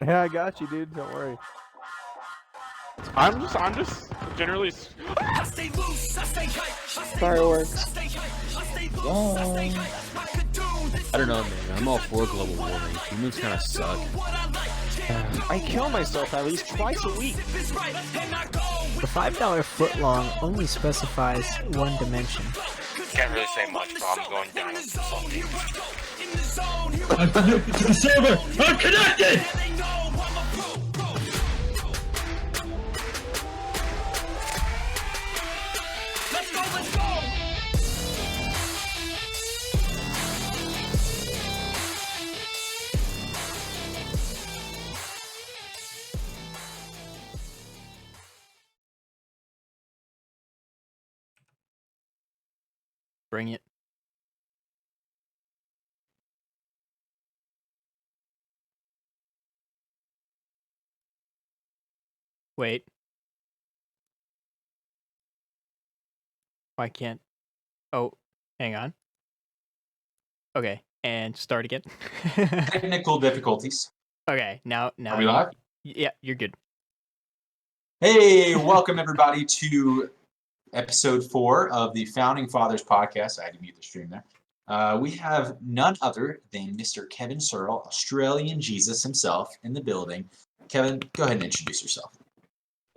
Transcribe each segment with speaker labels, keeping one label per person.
Speaker 1: Yeah, I got you, dude. Don't worry.
Speaker 2: I'm just generally.
Speaker 3: Fireworks.
Speaker 4: I don't know, man. I'm all for global warming. Humans kind of suck.
Speaker 3: I kill myself at least twice a week.
Speaker 5: The $5 footlong only specifies one dimension.
Speaker 2: Can't really say much, but I'm going down with something.
Speaker 6: I'm connected to the server! I'm connected!
Speaker 5: Bring it. Wait. Why can't... Oh, hang on. Okay, and start again.
Speaker 6: Technical difficulties.
Speaker 5: Okay, now...
Speaker 6: Are we live?
Speaker 5: Yeah, you're good.
Speaker 6: Hey, welcome everybody to episode 4 of the Founding Fathers podcast. I had to mute the stream there. We have none other than Mr. Kevin Searle, Australian Jesus himself, in the building. Kevin, go ahead and introduce yourself.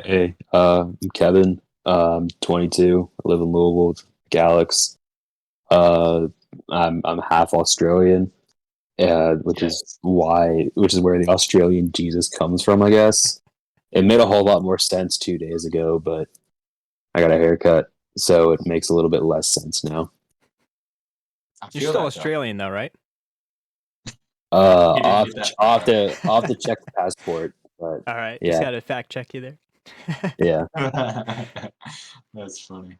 Speaker 7: Hey, I'm Kevin. I'm 22. I live in Louisville, Galax. I'm half Australian, which is where the Australian Jesus comes from, I guess. It made a whole lot more sense 2 days ago, but I got a haircut, so it makes a little bit less sense now.
Speaker 5: You're still Australian, though, right?
Speaker 7: I'll have to check the passport, but
Speaker 5: All right,
Speaker 7: yeah.
Speaker 5: just gotta fact check you there.
Speaker 7: Yeah.
Speaker 6: That's funny.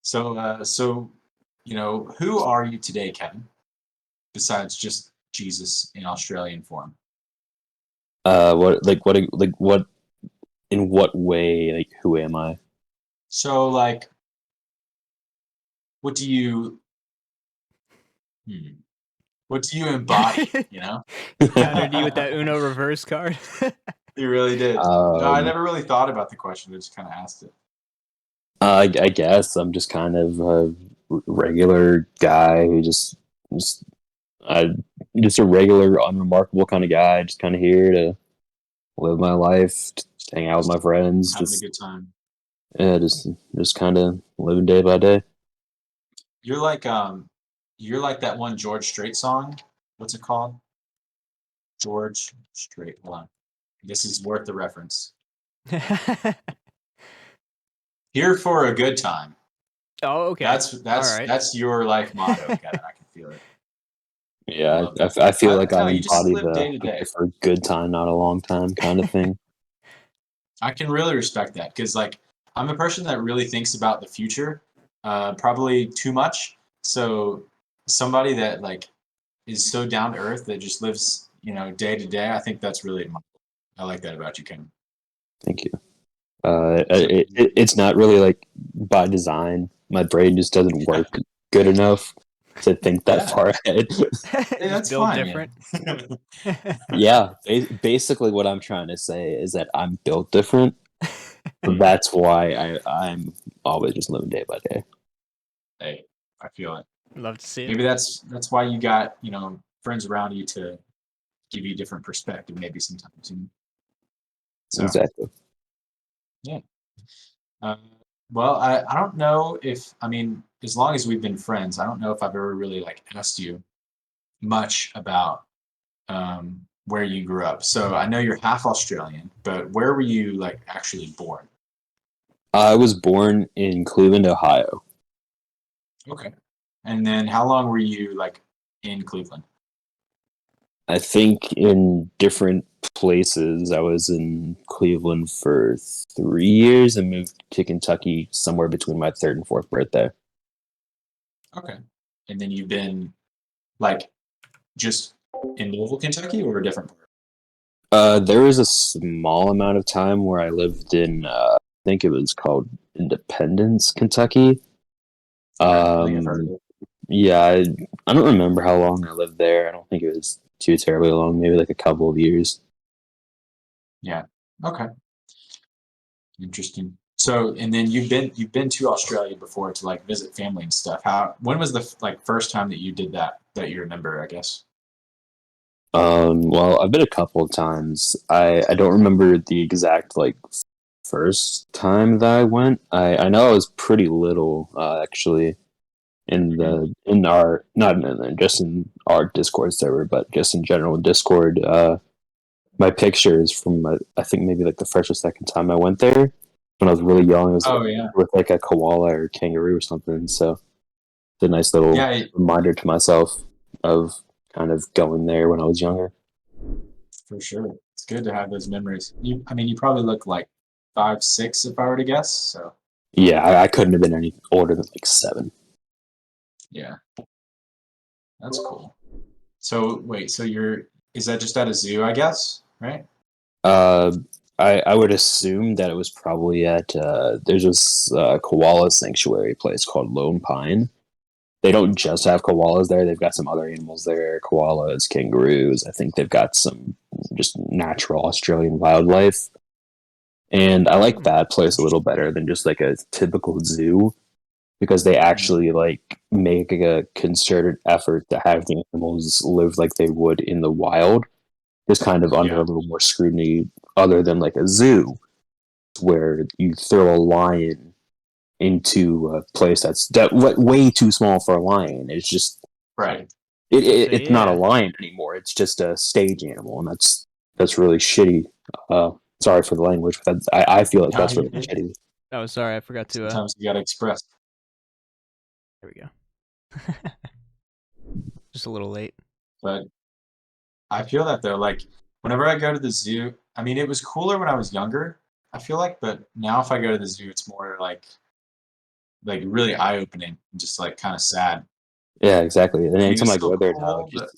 Speaker 6: So who are you today, Kevin? Besides just Jesus in Australian form.
Speaker 7: What in what way, like, who am I?
Speaker 6: So, like, what do you embody, you know?
Speaker 5: Countered you with that Uno reverse card.
Speaker 6: You really did. No, I never really thought about the question. I just kind of asked it.
Speaker 7: I guess I'm just kind of a regular guy who just a regular, unremarkable kind of guy, just kind of here to live my life, just hang out with my friends,
Speaker 6: Having
Speaker 7: just
Speaker 6: a good time.
Speaker 7: yeah, just kind of living day by day.
Speaker 6: You're like that one George Strait song. What's it called? George Strait. Hold on. This is worth the reference. Here for a good time.
Speaker 5: Oh, okay.
Speaker 6: That's your life motto, Kevin. I can feel it.
Speaker 7: Yeah, I feel like I
Speaker 6: you just
Speaker 7: embody
Speaker 6: live day to day.
Speaker 7: for a good time, not a long time kind of thing.
Speaker 6: I can really respect that because, like, I'm a person that really thinks about the future, probably too much. So somebody that, like, is so down to earth that just lives, day to day. I think that's really admirable. I like that about you, Ken.
Speaker 7: Thank you. It's not really like by design. My brain just doesn't work good enough to think that far ahead.
Speaker 6: Hey, that's
Speaker 5: built
Speaker 6: fine,
Speaker 5: different.
Speaker 7: Yeah, basically what I'm trying to say is that I'm built different. That's why I'm always just living day by day.
Speaker 6: Hey, I feel it.
Speaker 5: Love to see it.
Speaker 6: Maybe that's why you got, friends around you to give you a different perspective maybe sometimes. So,
Speaker 7: Exactly.
Speaker 6: yeah. Well, I don't know if, as long as we've been friends, I don't know if I've ever really, like, asked you much about where you grew up. So I know you're half Australian, but where were you, like, actually born?
Speaker 7: I was born in Cleveland, Ohio.
Speaker 6: Okay. And then how long were you, like, in Cleveland?
Speaker 7: I think in different places. I was in Cleveland for 3 years and moved to Kentucky somewhere between my 3rd and 4th birthday.
Speaker 6: Okay. And then you've been, like, just in Louisville, Kentucky, or a different part?
Speaker 7: There was a small amount of time where I lived in, I think it was called Independence, Kentucky.
Speaker 6: I think I've heard of it.
Speaker 7: Yeah, I don't remember how long I lived there. I don't think it was too terribly long, maybe like a couple of years.
Speaker 6: Yeah. Okay. Interesting. So, and then you've been to Australia before to like visit family and stuff. When was the like first time that you did that you remember, I guess?
Speaker 7: Well, I've been a couple of times. I don't remember the exact like first time that I went. I know I was pretty little, actually, in
Speaker 6: Mhm.
Speaker 7: our not in, just in our Discord server, but just in general Discord. My pictures from I think maybe like the first or second time I went there when I was really young. It was
Speaker 6: Oh yeah.
Speaker 7: with like a koala or kangaroo or something. So it's a nice little
Speaker 6: Yeah,
Speaker 7: reminder to myself of kind of going there when I was younger.
Speaker 6: for sure. It's good to have those memories. I mean, you probably look like 5, 6 if I were to guess. So
Speaker 7: Yeah, I couldn't have been any older than like 7.
Speaker 6: yeah, that's cool. So wait, is that just at a zoo, I guess, right?
Speaker 7: Uh, I would assume that it was probably at there's this koala sanctuary place called Lone Pine. They don't just have koalas there; they've got some other animals there: koalas, kangaroos. I think they've got some just natural Australian wildlife. And I like that place a little better than just like a typical zoo because they
Speaker 6: Mhm.
Speaker 7: actually like make a concerted effort to have the animals live like they would in the wild, just kind of under a
Speaker 6: Yeah,
Speaker 7: little more scrutiny other than like a zoo where you throw a lion into a place that's way too small for a lion. It's just
Speaker 6: right.
Speaker 5: So
Speaker 7: it's not a
Speaker 5: yeah,
Speaker 7: lion anymore. It's just a stage animal, and that's really shitty. Sorry for the language, but I feel like
Speaker 6: No,
Speaker 7: that's
Speaker 6: you're
Speaker 7: really
Speaker 6: good.
Speaker 7: shitty.
Speaker 5: oh sorry, I forgot to.
Speaker 6: Sometimes you gotta express.
Speaker 5: There we go. Just a little late.
Speaker 6: But I feel that though, like whenever I go to the zoo, I mean, it was cooler when I was younger. I feel like, but now if I go to the zoo, it's more like really eye opening, just like kind of sad.
Speaker 7: Yeah, exactly. And
Speaker 6: I mean,
Speaker 7: anytime
Speaker 6: it's
Speaker 7: I
Speaker 6: still
Speaker 7: go there now,
Speaker 6: cool, but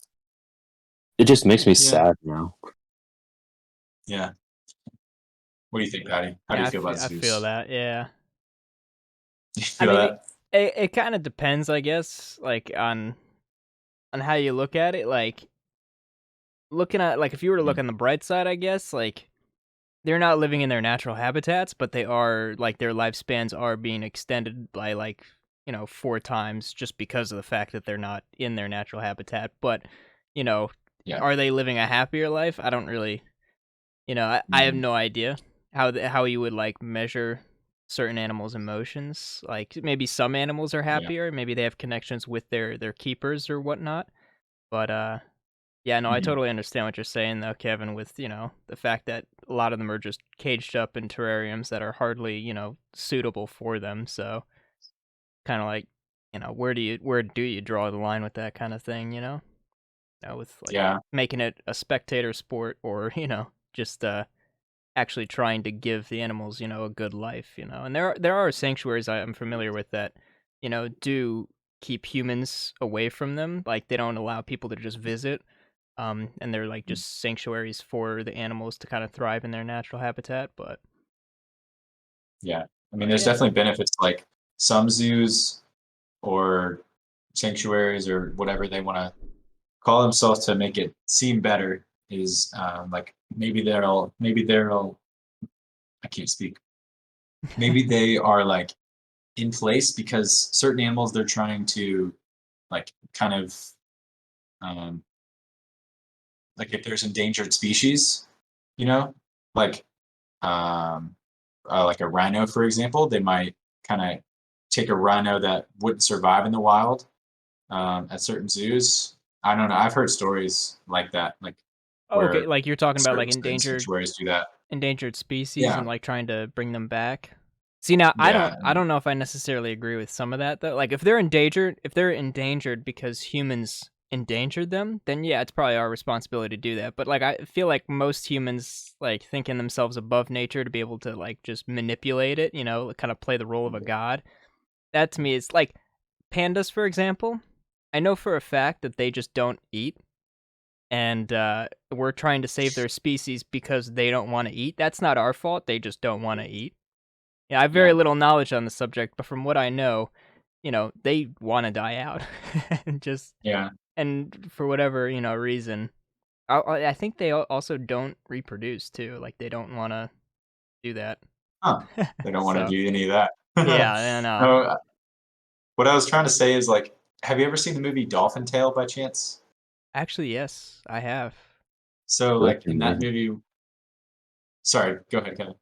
Speaker 7: it just makes me
Speaker 6: yeah,
Speaker 7: sad now.
Speaker 6: yeah. What do you think, Patty? How do
Speaker 5: Yeah,
Speaker 6: you feel about
Speaker 5: I feel
Speaker 6: zoos?
Speaker 5: that. Yeah.
Speaker 6: You
Speaker 5: I
Speaker 6: feel
Speaker 5: mean,
Speaker 6: that?
Speaker 5: it kind of depends, I guess, like on how you look at it. Like looking at like if you were to look
Speaker 6: Mm,
Speaker 5: on the bright side, I guess, like they're not living in their natural habitats, but they are like their lifespans are being extended by like 4 times just because of the fact that they're not in their natural habitat. But you know,
Speaker 6: yeah.
Speaker 5: are they living a happier life? I don't really, I have
Speaker 6: Mm,
Speaker 5: no idea how you would like measure certain animals' emotions. Like maybe some animals are
Speaker 6: yeah.
Speaker 5: happier, maybe they have connections with their keepers or whatnot. But yeah, no, I
Speaker 6: Mhm.
Speaker 5: totally understand what you're saying though, Kevin, with, the fact that a lot of them are just caged up in terrariums that are hardly, suitable for them. So kind of like, where do you draw the line with that kind of thing, with like
Speaker 6: Yeah.
Speaker 5: making it a spectator sport or, just actually trying to give the animals, a good life, And there are sanctuaries I'm familiar with that, do keep humans away from them. Like they don't allow people to just visit. And they're like
Speaker 6: Mm,
Speaker 5: just sanctuaries for the animals to kind of thrive in their natural habitat.
Speaker 6: yeah. I mean,
Speaker 5: But
Speaker 6: there's
Speaker 5: yeah,
Speaker 6: definitely benefits like some zoos or sanctuaries or whatever they want to call themselves to make it seem better is like maybe they'll I can't speak. Maybe they are like in place because certain animals they're trying to like kind of um, like if there's endangered species, you know, like um, like a rhino, for example, they might kind of take a rhino that wouldn't survive in the wild at certain zoos. I don't know. I've heard stories like that, like
Speaker 5: oh, okay,
Speaker 6: where
Speaker 5: like you're talking about like
Speaker 6: certain
Speaker 5: endangered
Speaker 6: sanctuaries do that.
Speaker 5: endangered species and
Speaker 6: Yeah,
Speaker 5: like trying to bring them back. See, now I don't
Speaker 6: yeah,
Speaker 5: I don't know if I necessarily agree with some of that though. Like if they're endangered because humans endangered them, then yeah, it's probably our responsibility to do that. But like I feel like most humans like thinking themselves above nature to be able to like just manipulate it, kind of play the role of a god. That to me is like pandas, for example. I know for a fact that they just don't eat, and we're trying to save their species because they don't want to eat. That's not our fault. They just don't want to eat. Yeah, I have very
Speaker 6: yeah,
Speaker 5: little knowledge on the subject, but from what I know, they want to die out, and just
Speaker 6: yeah.
Speaker 5: and for whatever reason. I think they also don't reproduce too. Like they don't want to do that.
Speaker 6: Huh. They don't want to
Speaker 5: So
Speaker 6: do any of that.
Speaker 5: yeah, and
Speaker 6: No, what I was trying to say is like, have you ever seen the movie Dolphin Tale by chance?
Speaker 5: actually, yes, I have.
Speaker 6: So
Speaker 7: Correct
Speaker 6: like in
Speaker 7: me.
Speaker 6: that movie, sorry, go ahead, Kevin.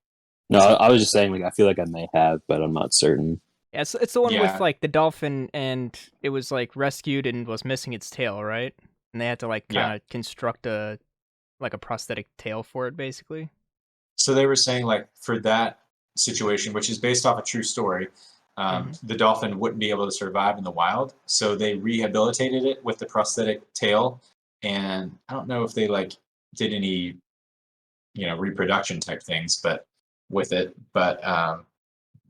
Speaker 7: No, I was just saying, like, I feel like I may have, but I'm not certain.
Speaker 5: Yeah, it's the one with
Speaker 6: Yeah,
Speaker 5: like the dolphin, and it was like rescued and was missing its tail, right? And they had to like kind
Speaker 6: yeah.
Speaker 5: of construct a prosthetic tail for it, basically.
Speaker 6: So they were saying like for that situation, which is based off a true story,
Speaker 5: Hmm.
Speaker 6: the dolphin wouldn't be able to survive in the wild. So they rehabilitated it with the prosthetic tail, and I don't know if they like did any reproduction type things, but with it, but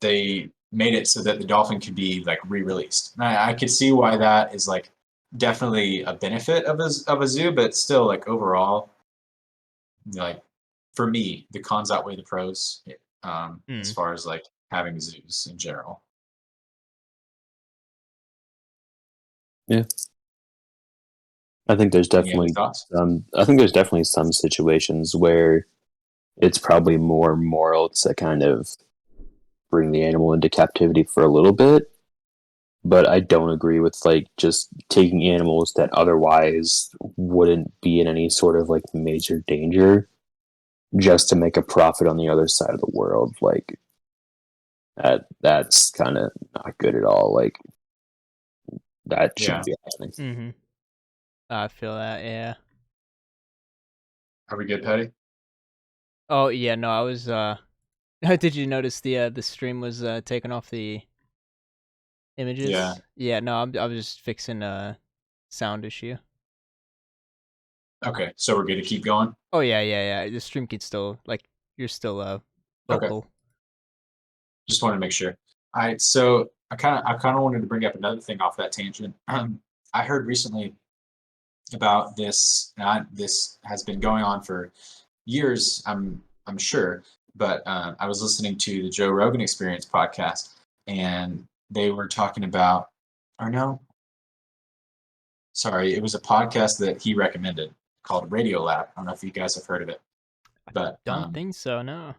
Speaker 6: they made it so that the dolphin could be like re-released. And I could see why that is like definitely a benefit of a zoo, but still like overall, like for me, the cons outweigh the pros as
Speaker 5: Mm.
Speaker 6: far as like having zoos in general.
Speaker 7: Yeah, I think there's
Speaker 6: Any other
Speaker 7: definitely
Speaker 6: thoughts?
Speaker 7: I think there's definitely some situations where it's probably more moral to kind of bring the animal into captivity for a little bit. But I don't agree with like just taking animals that otherwise wouldn't be in any sort of like major danger just to make a profit on the other side of the world. Like that's kind of not good at all. Like that
Speaker 6: Yeah.
Speaker 7: shouldn't be happening.
Speaker 5: Hmm. I feel that. Yeah.
Speaker 6: Are we good, Patty?
Speaker 5: Oh yeah. No, I was. Did you notice the stream was taken off the
Speaker 6: Yeah.
Speaker 5: images? Yeah. No, I was just fixing a sound issue.
Speaker 6: Okay. So we're good to keep going?
Speaker 5: Oh yeah. The stream can still like you're still
Speaker 6: Okay.
Speaker 5: vocal.
Speaker 6: Just wanted to make sure. All right. So I kind of wanted to bring up another thing off that tangent. I heard recently about this. This has been going on for years. I'm sure, but I was listening to the Joe Rogan Experience podcast, and they were talking about, or no, sorry, it was a podcast that he recommended called Radio Lab. I don't know if you guys have heard of it, but
Speaker 5: Don't think so. No.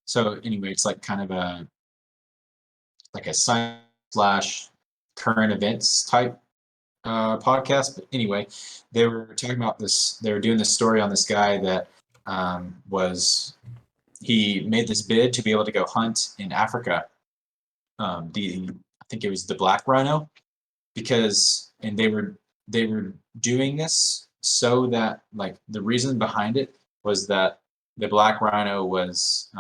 Speaker 6: so anyway, it's like kind of a science slash current events type podcast. But anyway, they were talking about this. They were doing this story on this guy that was he made this bid to be able to go hunt in Africa. I think it was the black rhino, because and they were doing this so that like the reason behind it was that the black rhino was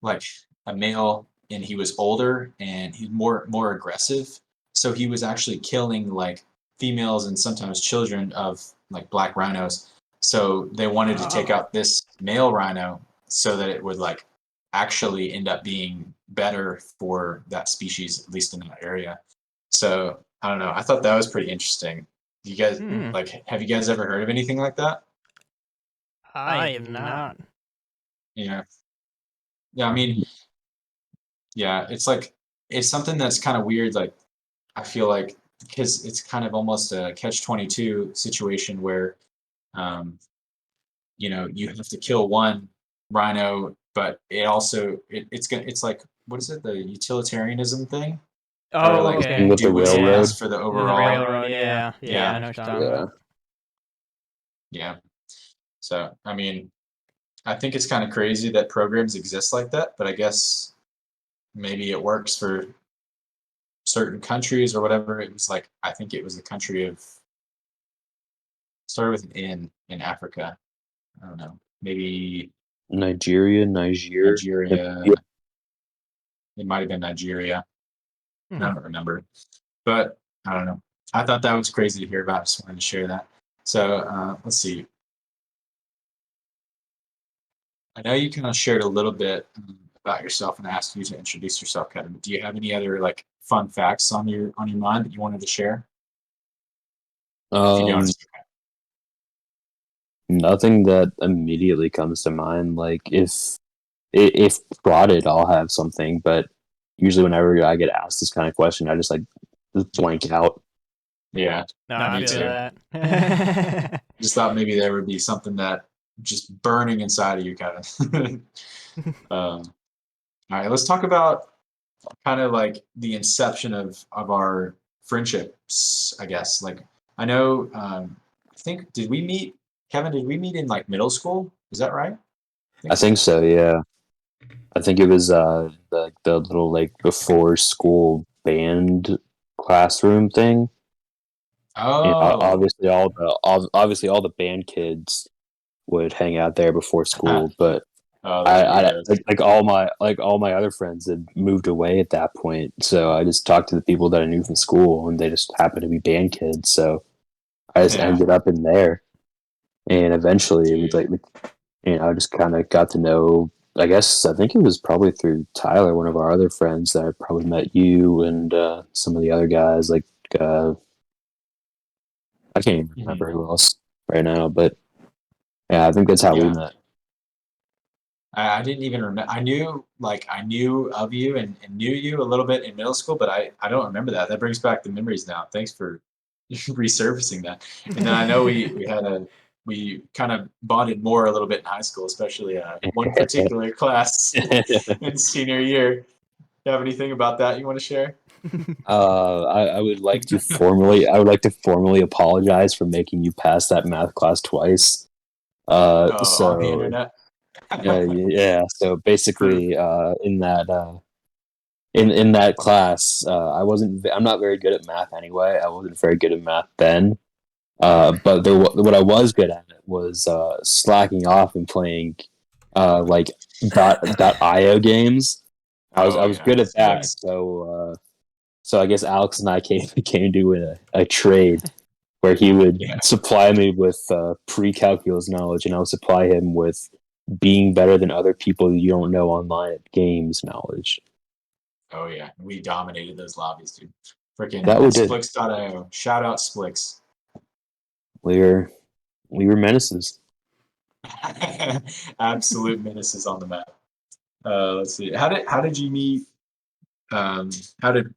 Speaker 6: like a male, and he was older and he's more aggressive, so he was actually killing like females and sometimes children of like black rhinos. So they wanted to take out this male rhino so that it would like actually end up being better for that species, at least in that area. So I don't know, I thought that was pretty interesting. You guys
Speaker 5: Hmm.
Speaker 6: like, have you guys ever heard of anything like that?
Speaker 5: I have not.
Speaker 6: Yeah. Yeah, I mean, yeah, it's like it's something that's kind of weird. Like I feel like because it's kind of almost a catch-22 situation where um, you have to kill one rhino, but it's like what is it, the utilitarianism thing, or
Speaker 5: Oh,
Speaker 6: like
Speaker 5: okay.
Speaker 7: With the
Speaker 6: do what's
Speaker 7: railroad,
Speaker 6: best for the
Speaker 5: The
Speaker 6: overall.
Speaker 5: railroad. Yeah.
Speaker 6: Yeah,
Speaker 5: I know what you're talking
Speaker 7: yeah,
Speaker 5: about.
Speaker 6: yeah. So I mean, I think it's kind of crazy that programs exist like that, but I guess maybe it works for certain countries or whatever. It was like I think it was the country of started with an N in Africa. I don't know. Maybe
Speaker 7: Niger.
Speaker 6: Nigeria. It might have been Nigeria. I
Speaker 5: Hmm.
Speaker 6: don't remember. But I don't know. I thought that was crazy to hear about. I just wanted to share that. So let's see. I know you kind of shared a little bit about yourself, and I asked you to introduce yourself, Kevin. But do you have any other like fun facts on your mind that you wanted to share? If you don't,
Speaker 7: Um, nothing that immediately comes to mind. Like if prodded, I'll have something, but usually whenever I get asked this kind of question, I just like just blank out.
Speaker 6: Yeah.
Speaker 5: No,
Speaker 6: Yeah,
Speaker 5: I
Speaker 6: me
Speaker 5: feel
Speaker 6: too.
Speaker 5: that.
Speaker 6: Just thought maybe there would be something that just burning inside of you, kind of. All right, let's talk about kind of like the inception of our friendships, I guess. Like, I know, I think, did we meet, Kevin? Did we meet in like middle school? Is that right?
Speaker 7: I think so. Yeah. I think it was the little like before school band classroom thing. You know,
Speaker 6: Oh,
Speaker 7: obviously all the band kids would hang out there before school, but
Speaker 6: oh, those
Speaker 7: I
Speaker 6: weirdos.
Speaker 7: like all my other friends had moved away at that point, so I just talked to the people that I knew from school, and they just happened to be band kids, so I just
Speaker 6: Yeah,
Speaker 7: ended up in there, and eventually it was
Speaker 6: dude.
Speaker 7: like, you know, I just kind of got to know. I think it was probably through Tyler, one of our other friends, that I probably met you and some of the other guys. Like uh, I can't even
Speaker 6: Mhm.
Speaker 7: remember who else right now, but yeah, I think that's how we
Speaker 6: Yeah.
Speaker 7: met.
Speaker 6: I didn't even remember. I knew of you and knew you a little bit in middle school, but I don't remember that. That brings back the memories now. Thanks for resurfacing that. And then I know we kind of bonded more a little bit in high school, especially one particular class in senior year. You have anything about that you want to share?
Speaker 7: I would like to formally apologize for making you pass that math class twice.
Speaker 6: On the internet.
Speaker 7: Yeah. So basically, in that class, I'm not very good at math anyway. I wasn't very good at math then. But what I was good at was slacking off and playing like .io games. I
Speaker 6: Oh
Speaker 7: was
Speaker 6: yeah,
Speaker 7: good at
Speaker 6: that's
Speaker 7: that.
Speaker 6: funny.
Speaker 7: So I guess Alex and I came to a trade where he would
Speaker 6: Yeah.
Speaker 7: supply me with pre-calculus knowledge, and I would supply him with being better than other people you don't know online at games knowledge.
Speaker 6: Oh yeah, we dominated those lobbies, dude. Freaking
Speaker 7: That we did.
Speaker 6: Splix.io. Shout out Splix.
Speaker 7: We were we were menaces.
Speaker 6: Absolute menaces on the map. Let's see. How did you meet? Um, how did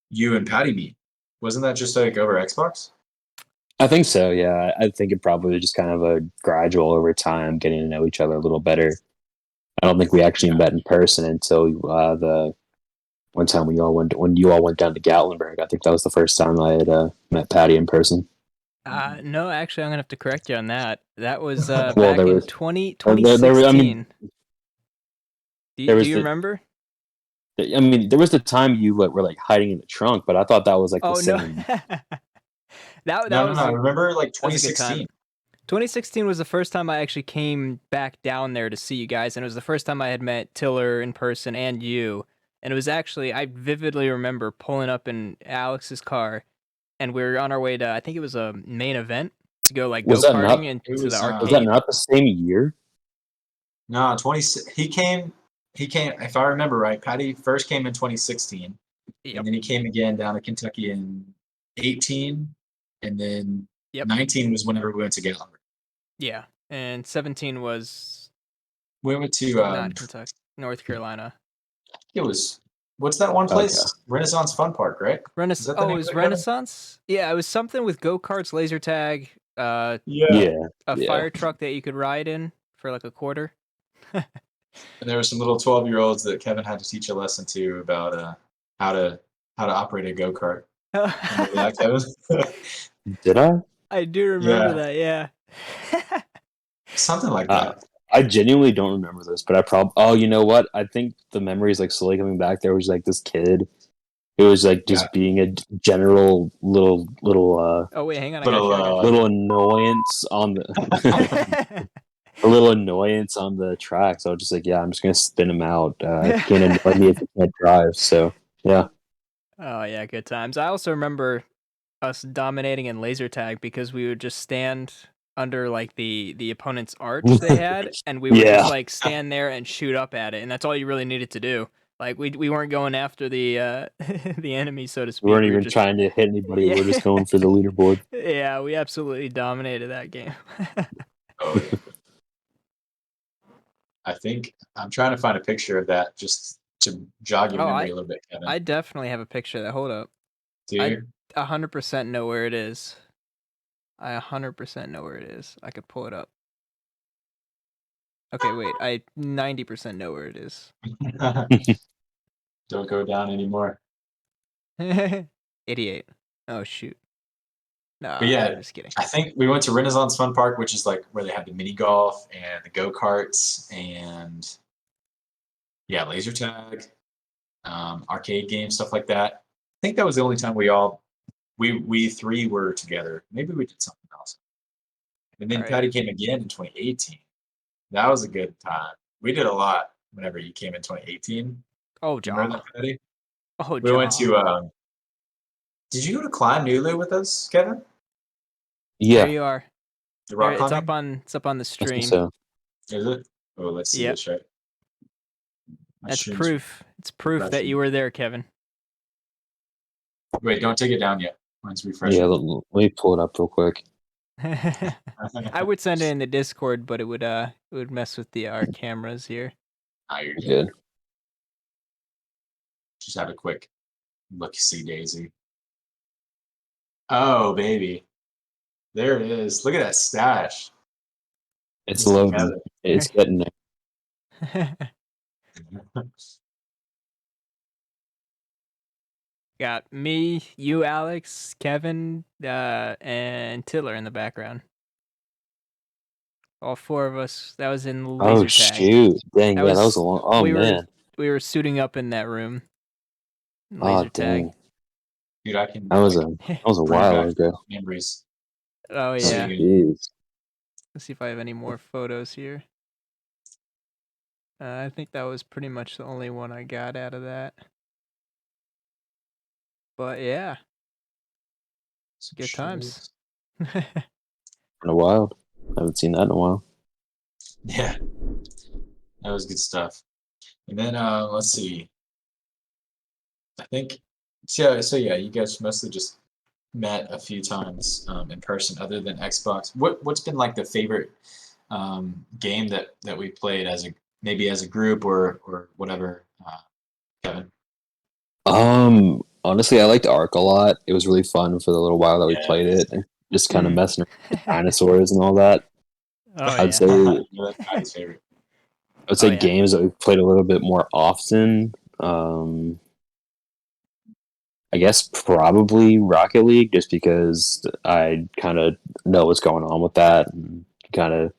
Speaker 6: you and Patty meet? Wasn't that just like over Xbox?
Speaker 7: I think so. Yeah, I think it probably was just kind of a gradual over time, getting to know each other a little better. I don't think we actually
Speaker 6: Yeah.
Speaker 7: met in person until the one time when you all went down to Gatlinburg. I think that was the first time I had met Patty in person.
Speaker 5: No, actually, I'm gonna have to correct you on that. That was
Speaker 7: Well,
Speaker 5: back in 20,
Speaker 7: there was. I mean,
Speaker 5: 2016.
Speaker 7: there
Speaker 5: Do
Speaker 7: was
Speaker 5: you remember?
Speaker 7: there was the time you were like hiding in the trunk, but I thought that was like the
Speaker 5: Oh no,
Speaker 7: same.
Speaker 5: that
Speaker 6: No, no,
Speaker 5: was
Speaker 6: no. I
Speaker 5: a
Speaker 6: remember like
Speaker 5: that was a good time.
Speaker 6: 2016.
Speaker 5: 2016 was the first time I actually came back down there to see you guys, and it was the first time I had met Tiller in person and you. And it was actually, I vividly remember pulling up in Alex's car, and we were on our way to, I think it was a main event to go like
Speaker 7: Was
Speaker 5: go
Speaker 7: that
Speaker 5: karting
Speaker 7: not?
Speaker 6: It
Speaker 5: into the
Speaker 6: was
Speaker 7: Was that
Speaker 5: arcade.
Speaker 7: not the same year?
Speaker 6: no 20. He came. If I remember right, Patty first came in 2016, and
Speaker 5: Yep,
Speaker 6: then he came again down to Kentucky in 18, and then
Speaker 5: yep,
Speaker 6: 19 was whenever we went to Gatlinburg.
Speaker 5: yeah. And 17 was
Speaker 6: We went to
Speaker 5: not Kentucky, North Carolina.
Speaker 6: it was what's that one
Speaker 7: Okay.
Speaker 6: place? Renaissance Fun Park, right? Is that the
Speaker 5: Oh, it
Speaker 6: name of
Speaker 5: was
Speaker 6: it, Kevin?
Speaker 5: Renaissance? Yeah, it was something with go-karts, laser tag,
Speaker 6: Yeah.
Speaker 7: Yeah.
Speaker 5: a
Speaker 7: Yeah.
Speaker 5: fire truck that you could ride in for like a quarter.
Speaker 6: And there were some little 12-year-olds that Kevin had to teach a lesson to about how to how to operate a go-kart. Remember that, Kevin?
Speaker 7: Did I?
Speaker 5: I do remember
Speaker 6: Yeah,
Speaker 5: that, yeah.
Speaker 6: something like
Speaker 7: Uh,
Speaker 6: that.
Speaker 7: I genuinely don't remember this, but I probably. Oh, you know what? I think the memory is like slowly coming back. There was like this kid who was like
Speaker 6: Yeah,
Speaker 7: just being a general
Speaker 5: Oh wait, hang on,
Speaker 6: little
Speaker 5: I got
Speaker 7: little annoyance on the
Speaker 5: you.
Speaker 7: a little annoyance on the track. So I was just like, yeah, I'm just gonna spin him out. He can't annoy me if he can't drive. So yeah.
Speaker 5: Oh yeah, good times. I also remember us dominating in laser tag because we would just stand under like the opponent's arch they had, and we would just
Speaker 7: Yeah.
Speaker 5: like stand there and shoot up at it, and that's all you really needed to do. Like we weren't going after the the enemy, so to
Speaker 7: We
Speaker 5: speak.
Speaker 7: weren't
Speaker 5: We were
Speaker 7: even
Speaker 5: just
Speaker 7: trying to hit anybody. We
Speaker 5: yeah
Speaker 7: were just going for the leaderboard.
Speaker 5: yeah, we absolutely dominated that game.
Speaker 6: oh yeah. I think I'm trying to find a picture of that just to jog your
Speaker 5: Oh,
Speaker 6: memory a little bit, Kevin.
Speaker 5: I definitely have a picture of that. Hold up.
Speaker 6: Do
Speaker 5: I
Speaker 6: you?
Speaker 5: 100% know where it is. I 100% know where it is. I could pull it up. Okay, wait. I 90% know where it is.
Speaker 6: Don't go down anymore.
Speaker 5: 88. Oh shoot. Nah,
Speaker 6: But yeah,
Speaker 5: I'm just kidding.
Speaker 6: I think we went to Renaissance Fun Park, which is like where they have the mini golf and the go karts and yeah, laser tag, arcade games, stuff like that. I think that was the only time we three were together. Maybe we did something else. And then
Speaker 5: All right.
Speaker 6: Patty came again in 2018. That was a good time. We did a lot whenever you came in 2018.
Speaker 5: Oh,
Speaker 6: Remember
Speaker 5: jaw.
Speaker 6: that, Patty?
Speaker 5: Oh,
Speaker 6: We went
Speaker 5: jaw.
Speaker 6: to. Did you go to Climb Nulu with us, Kevin?
Speaker 5: There
Speaker 7: Yeah,
Speaker 5: you are.
Speaker 6: The
Speaker 5: There,
Speaker 6: rock climbing?
Speaker 5: it's up on the
Speaker 7: I think
Speaker 5: stream.
Speaker 7: so.
Speaker 6: Is it? Oh, let's see
Speaker 5: Yep.
Speaker 6: this right. My
Speaker 5: That's
Speaker 6: stream's
Speaker 5: proof. It's proof that
Speaker 6: refreshing.
Speaker 5: you were there, Kevin.
Speaker 6: Wait, don't take it down yet. Mine's refreshing.
Speaker 7: Yeah, let me pull it up real quick.
Speaker 5: I would send it in the Discord, but it would mess with our cameras here.
Speaker 6: You're good.
Speaker 7: Good.
Speaker 6: Just have a quick look-see, Daisy. Oh, baby. There it is. Look at that stash.
Speaker 7: It's
Speaker 6: Mr.
Speaker 7: loading.
Speaker 6: Kevin.
Speaker 7: It's getting there.
Speaker 5: Got me, you, Alex, Kevin, and Tiller in the background. All four of us. That was in laser
Speaker 7: Oh
Speaker 5: tag.
Speaker 7: shoot! Dang,
Speaker 5: That
Speaker 7: yeah, that
Speaker 5: was-
Speaker 7: was a long. Oh
Speaker 5: we were-
Speaker 7: man.
Speaker 5: We were suiting up in that room.
Speaker 7: Oh
Speaker 5: Laser tag.
Speaker 7: dang.
Speaker 6: Dude, I can
Speaker 7: That was
Speaker 6: like,
Speaker 7: a
Speaker 6: bring
Speaker 7: while
Speaker 6: back
Speaker 7: ago.
Speaker 6: memories.
Speaker 5: Oh
Speaker 6: So
Speaker 5: yeah.
Speaker 6: you-
Speaker 7: Jeez.
Speaker 5: Let's see if I have any more photos here. I think that was pretty much the only one I got out of that. But yeah,
Speaker 6: some
Speaker 5: good times.
Speaker 6: shows.
Speaker 7: In a while. I haven't seen that in a while.
Speaker 6: Yeah. That was good stuff. And then let's see. I think so yeah, you guys mostly just met a few times in person other than Xbox. What's been like the favorite game that we played as a group or whatever, Kevin?
Speaker 7: Honestly, I liked Ark a lot. It was really fun for the little while that we
Speaker 6: Yes.
Speaker 7: played it. Just kind of
Speaker 5: Mhm.
Speaker 7: messing around with dinosaurs and all that.
Speaker 5: Oh
Speaker 7: I'd
Speaker 5: yeah.
Speaker 7: say
Speaker 6: That's Patty's favorite.
Speaker 7: I would say
Speaker 5: Oh, yeah.
Speaker 7: games that we've played a little bit more often. I guess probably Rocket League, just because I kind of know what's going on with that and kind of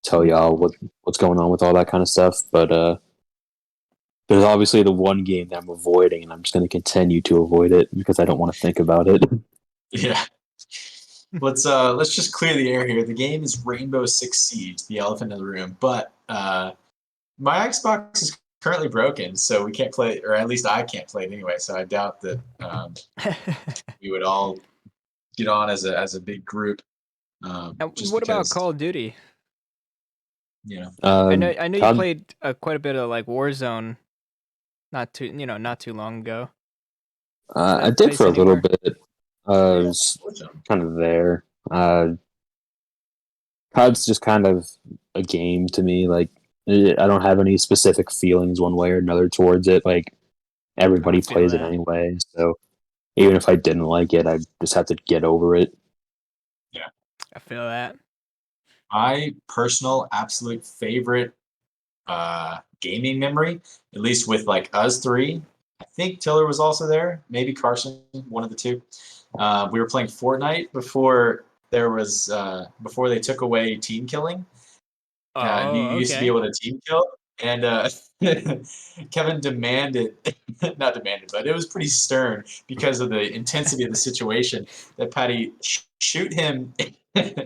Speaker 7: tell y'all what's going on with all that kind of stuff. But there's obviously the one game that I'm avoiding, and I'm just going to continue to avoid it because I don't want to think about it.
Speaker 6: Yeah. Let's just clear the air here. The game is Rainbow Six Siege, the elephant in the room. But my Xbox is currently broken, so we can't play, or at least I can't play it anyway. So I doubt that we would all get on as a big group. Just
Speaker 5: What about
Speaker 6: because,
Speaker 5: Call of Duty?
Speaker 6: you know,
Speaker 5: I know you
Speaker 7: COD
Speaker 5: played quite a bit of like Warzone, not too long ago.
Speaker 7: I
Speaker 5: that
Speaker 7: did
Speaker 5: place
Speaker 7: for a little
Speaker 5: anymore?
Speaker 7: bit. I was kind of there. COD's just kind of a game to me. Like, I don't have any specific feelings one way or another towards it. Like, everybody
Speaker 5: feel
Speaker 7: plays it
Speaker 5: that.
Speaker 7: anyway. So, even if I didn't like it, I just have to get over it.
Speaker 5: I feel that.
Speaker 6: my personal absolute favorite gaming memory, at least with like us three. I think Tiller was also there, maybe Carson, one of the two. We were playing Fortnite before before they took away team killing. You used to be able to team kill, and Kevin demanded, not demanded, but it was pretty stern because of the intensity of the situation that Patty shoot him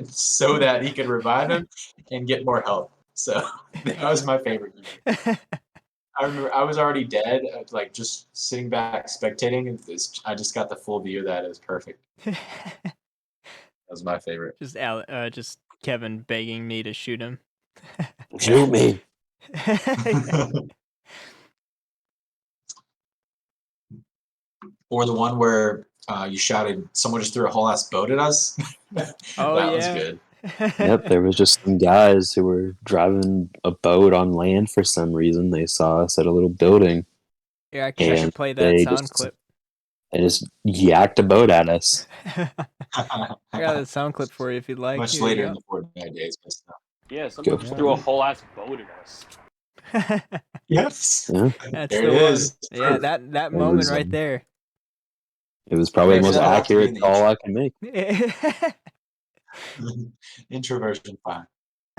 Speaker 6: so that he could revive him and get more health. So that was my favorite. I remember I was already dead, like just sitting back spectating. And I just got the full view of that. It was perfect. That was my favorite.
Speaker 5: just Kevin begging me to shoot him.
Speaker 7: Shoot me.
Speaker 6: Or the one where you shouted, "Someone just threw a whole ass boat at us."
Speaker 5: Oh,
Speaker 6: that was
Speaker 5: yeah.
Speaker 6: good.
Speaker 7: Yep, there was just some guys who were driving a boat on land for some reason. They saw us at a little building.
Speaker 5: Yeah, I
Speaker 7: And
Speaker 5: should play that
Speaker 7: they
Speaker 5: sound
Speaker 7: just-
Speaker 5: clip.
Speaker 7: and just yacked a boat at us.
Speaker 5: I got a sound clip for you if you'd like.
Speaker 6: Much
Speaker 5: Here you
Speaker 6: later
Speaker 5: go.
Speaker 6: in the Fortnite days, but still.
Speaker 4: Yeah, someone
Speaker 7: Go
Speaker 4: just
Speaker 7: for
Speaker 4: threw a
Speaker 7: it.
Speaker 4: whole ass boat at us.
Speaker 6: Yes.
Speaker 7: Yeah,
Speaker 5: That's
Speaker 6: There
Speaker 5: the
Speaker 6: it
Speaker 5: one.
Speaker 6: is.
Speaker 5: Yeah,
Speaker 6: Proof.
Speaker 5: that
Speaker 7: it
Speaker 5: moment
Speaker 7: was
Speaker 5: right there.
Speaker 7: it was probably the
Speaker 6: Next
Speaker 7: most
Speaker 6: level have to be in
Speaker 7: accurate
Speaker 6: the
Speaker 7: call I can make.
Speaker 6: Introversion fine.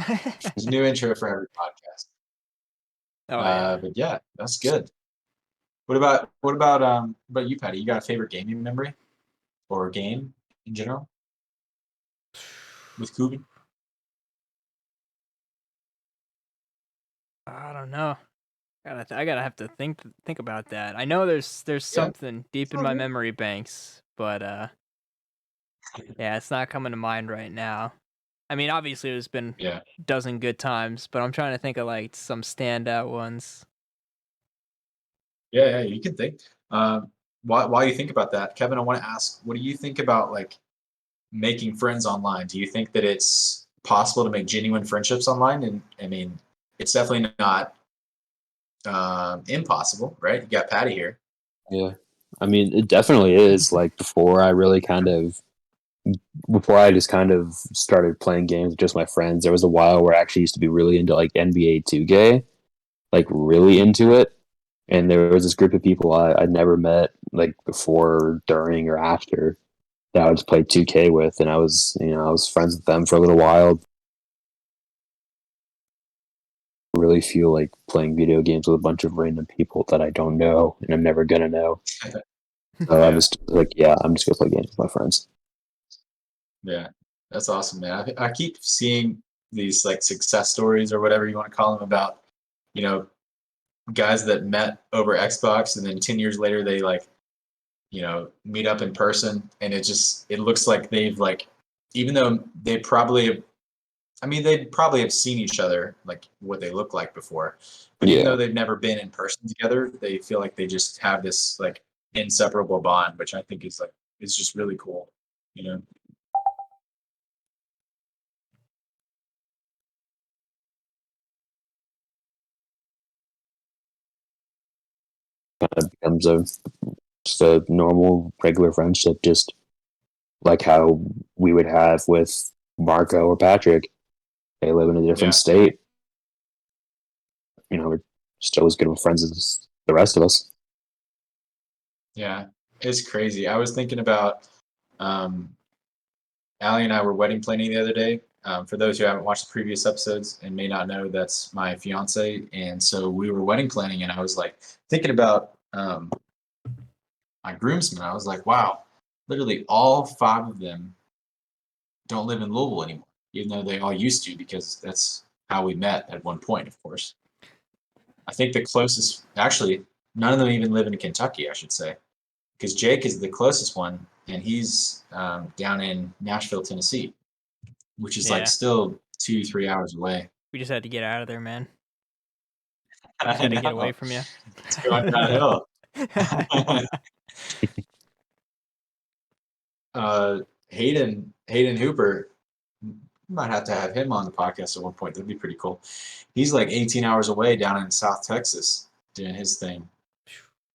Speaker 6: There's a new intro for every podcast.
Speaker 5: Oh yeah.
Speaker 6: But yeah, that's good. What about you, Patty? You got a favorite gaming memory or game in general with Cuban?
Speaker 5: I don't know. I gotta have to think about that. I know there's
Speaker 6: Yeah.
Speaker 5: something deep in
Speaker 6: all
Speaker 5: my
Speaker 6: good.
Speaker 5: memory banks, but yeah, it's not coming to mind right now. I mean, obviously there's been
Speaker 6: Yeah.
Speaker 5: a dozen good times, but I'm trying to think of like some standout ones.
Speaker 6: Yeah, you can think. While you think about that, Kevin, I want to ask, what do you think about like making friends online? Do you think that it's possible to make genuine friendships online? And I mean, it's definitely not impossible, right? You got Patty here.
Speaker 7: Yeah, I mean, it definitely is. Like before I just kind of started playing games with just my friends, there was a while where I actually used to be really into like NBA 2K, like really into it. And there was this group of people I'd never met like before, during, or after that I would just play 2K with, and I was friends with them for a little while. I really feel like playing video games with a bunch of random people that I don't know and I'm never gonna know. So I'm
Speaker 6: Yeah.
Speaker 7: just like, yeah, I'm just gonna play games with my friends.
Speaker 6: Yeah, that's awesome, man. I keep seeing these like success stories or whatever you want to call them about, you know, guys that met over Xbox and then 10 years later they like, meet up in person and it looks like they've like, even though they'd probably have seen each other like what they look like before, but even
Speaker 7: Yeah,
Speaker 6: though they've never been in person together, they feel like they just have this like inseparable bond, which I think is just really cool, you know?
Speaker 7: kind of becomes just a normal, regular friendship, just like how we would have with Marco or Patrick. They live in a different
Speaker 6: Yeah.
Speaker 7: state. We're still as good of friends as the rest of us.
Speaker 6: Yeah, it's crazy. I was thinking about Allie and I were wedding planning the other day. For those who haven't watched the previous episodes and may not know, that's my fiance, and so we were wedding planning, and I was like thinking about my groomsmen. I was like, wow, literally all five of them don't live in Louisville anymore, even though they all used to, because that's how we met at one point, of course. I think the closest, actually, none of them even live in Kentucky, I should say, because Jake is the closest one, and he's down in Nashville, Tennessee, which is like
Speaker 5: Yeah,
Speaker 6: still 2-3 hours away.
Speaker 5: we just had to get out of there, man. We just
Speaker 6: I
Speaker 5: had to get away
Speaker 6: know.
Speaker 5: from you.
Speaker 6: It's going downhill. uh, Hayden Hooper, might have to have him on the podcast at one point. That'd be pretty cool. He's like 18 hours away down in South Texas doing his thing.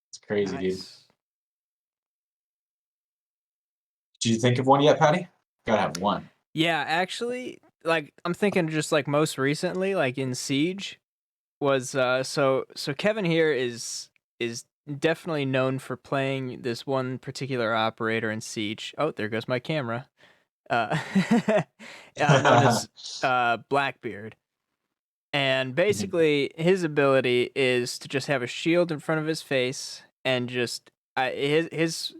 Speaker 6: It's crazy, dude.
Speaker 5: Nice.
Speaker 6: Did you think of one yet, Patty? Gotta have one.
Speaker 5: Yeah, actually, like I'm thinking just like most recently, like in Siege, was so Kevin here is definitely known for playing this one particular operator in Siege. Oh, there goes my camera. Uh, known as Blackbeard. And basically, his ability is to just have a shield in front of his face and just his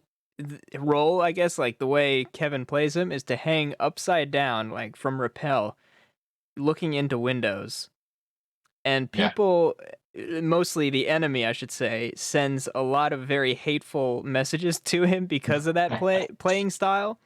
Speaker 5: role, I guess, like the way Kevin plays him, is to hang upside down, like from rappel, looking into windows. And
Speaker 6: Yeah.
Speaker 5: people, mostly the enemy, I should say, sends a lot of very hateful messages to him because of that playing style.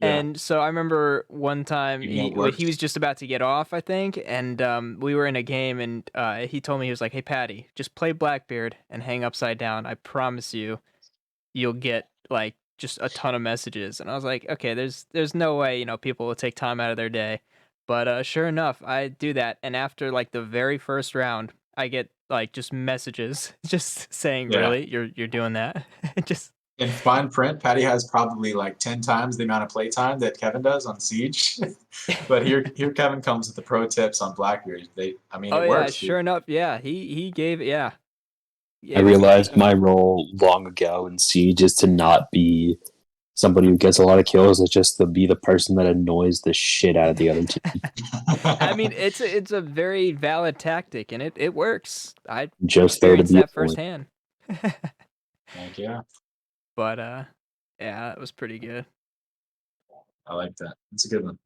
Speaker 6: Yeah.
Speaker 5: And so I remember one time
Speaker 6: Even though it
Speaker 5: he
Speaker 6: works.
Speaker 5: was just about to get off, I think, and we were in a game, and he told me, he was like, "Hey Patty, just play Blackbeard and hang upside down. I promise you'll get like just a ton of messages." And I was like, "Okay, there's no way people will take time out of their day," but sure enough, I do that, and after like the very first round, I get like just messages just saying,
Speaker 6: Yeah.
Speaker 5: "Really, you're doing that?" just
Speaker 6: In fine print, Patty has probably like 10 times the amount of playtime that Kevin does on Siege. But here Kevin comes with the pro tips on Blackbeard. I mean,
Speaker 5: Oh
Speaker 6: it
Speaker 5: yeah,
Speaker 6: works, dude.
Speaker 5: sure enough, yeah. He gave
Speaker 7: I
Speaker 5: gave us
Speaker 7: realized my role long ago in Siege is to not be somebody who gets a lot of kills. It's just to be the person that annoys the shit out of the other team.
Speaker 5: I mean, it's a very valid tactic, and it works. I
Speaker 7: Just there to
Speaker 5: experienced
Speaker 7: be
Speaker 5: that
Speaker 7: annoying.
Speaker 5: firsthand.
Speaker 6: Heck yeah,
Speaker 5: But yeah, that was pretty good.
Speaker 6: I like that. It's a good one.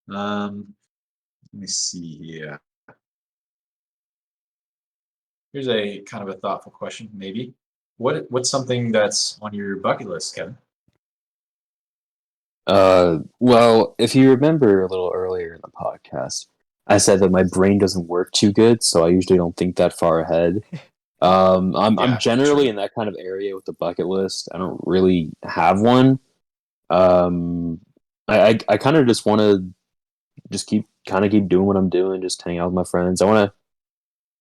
Speaker 6: Let me see here. Here's a kind of a thoughtful question, maybe. What's something that's on your bucket list, Kevin?
Speaker 7: Well, if you remember a little earlier in the podcast, I said that my brain doesn't work too good, so I usually don't think that far ahead. I'm
Speaker 6: Yeah,
Speaker 7: generally
Speaker 6: true.
Speaker 7: in that kind of area with the bucket list. I don't really have one. Um, I kind of just want to just keep doing what I'm doing, just hang out with my friends. I want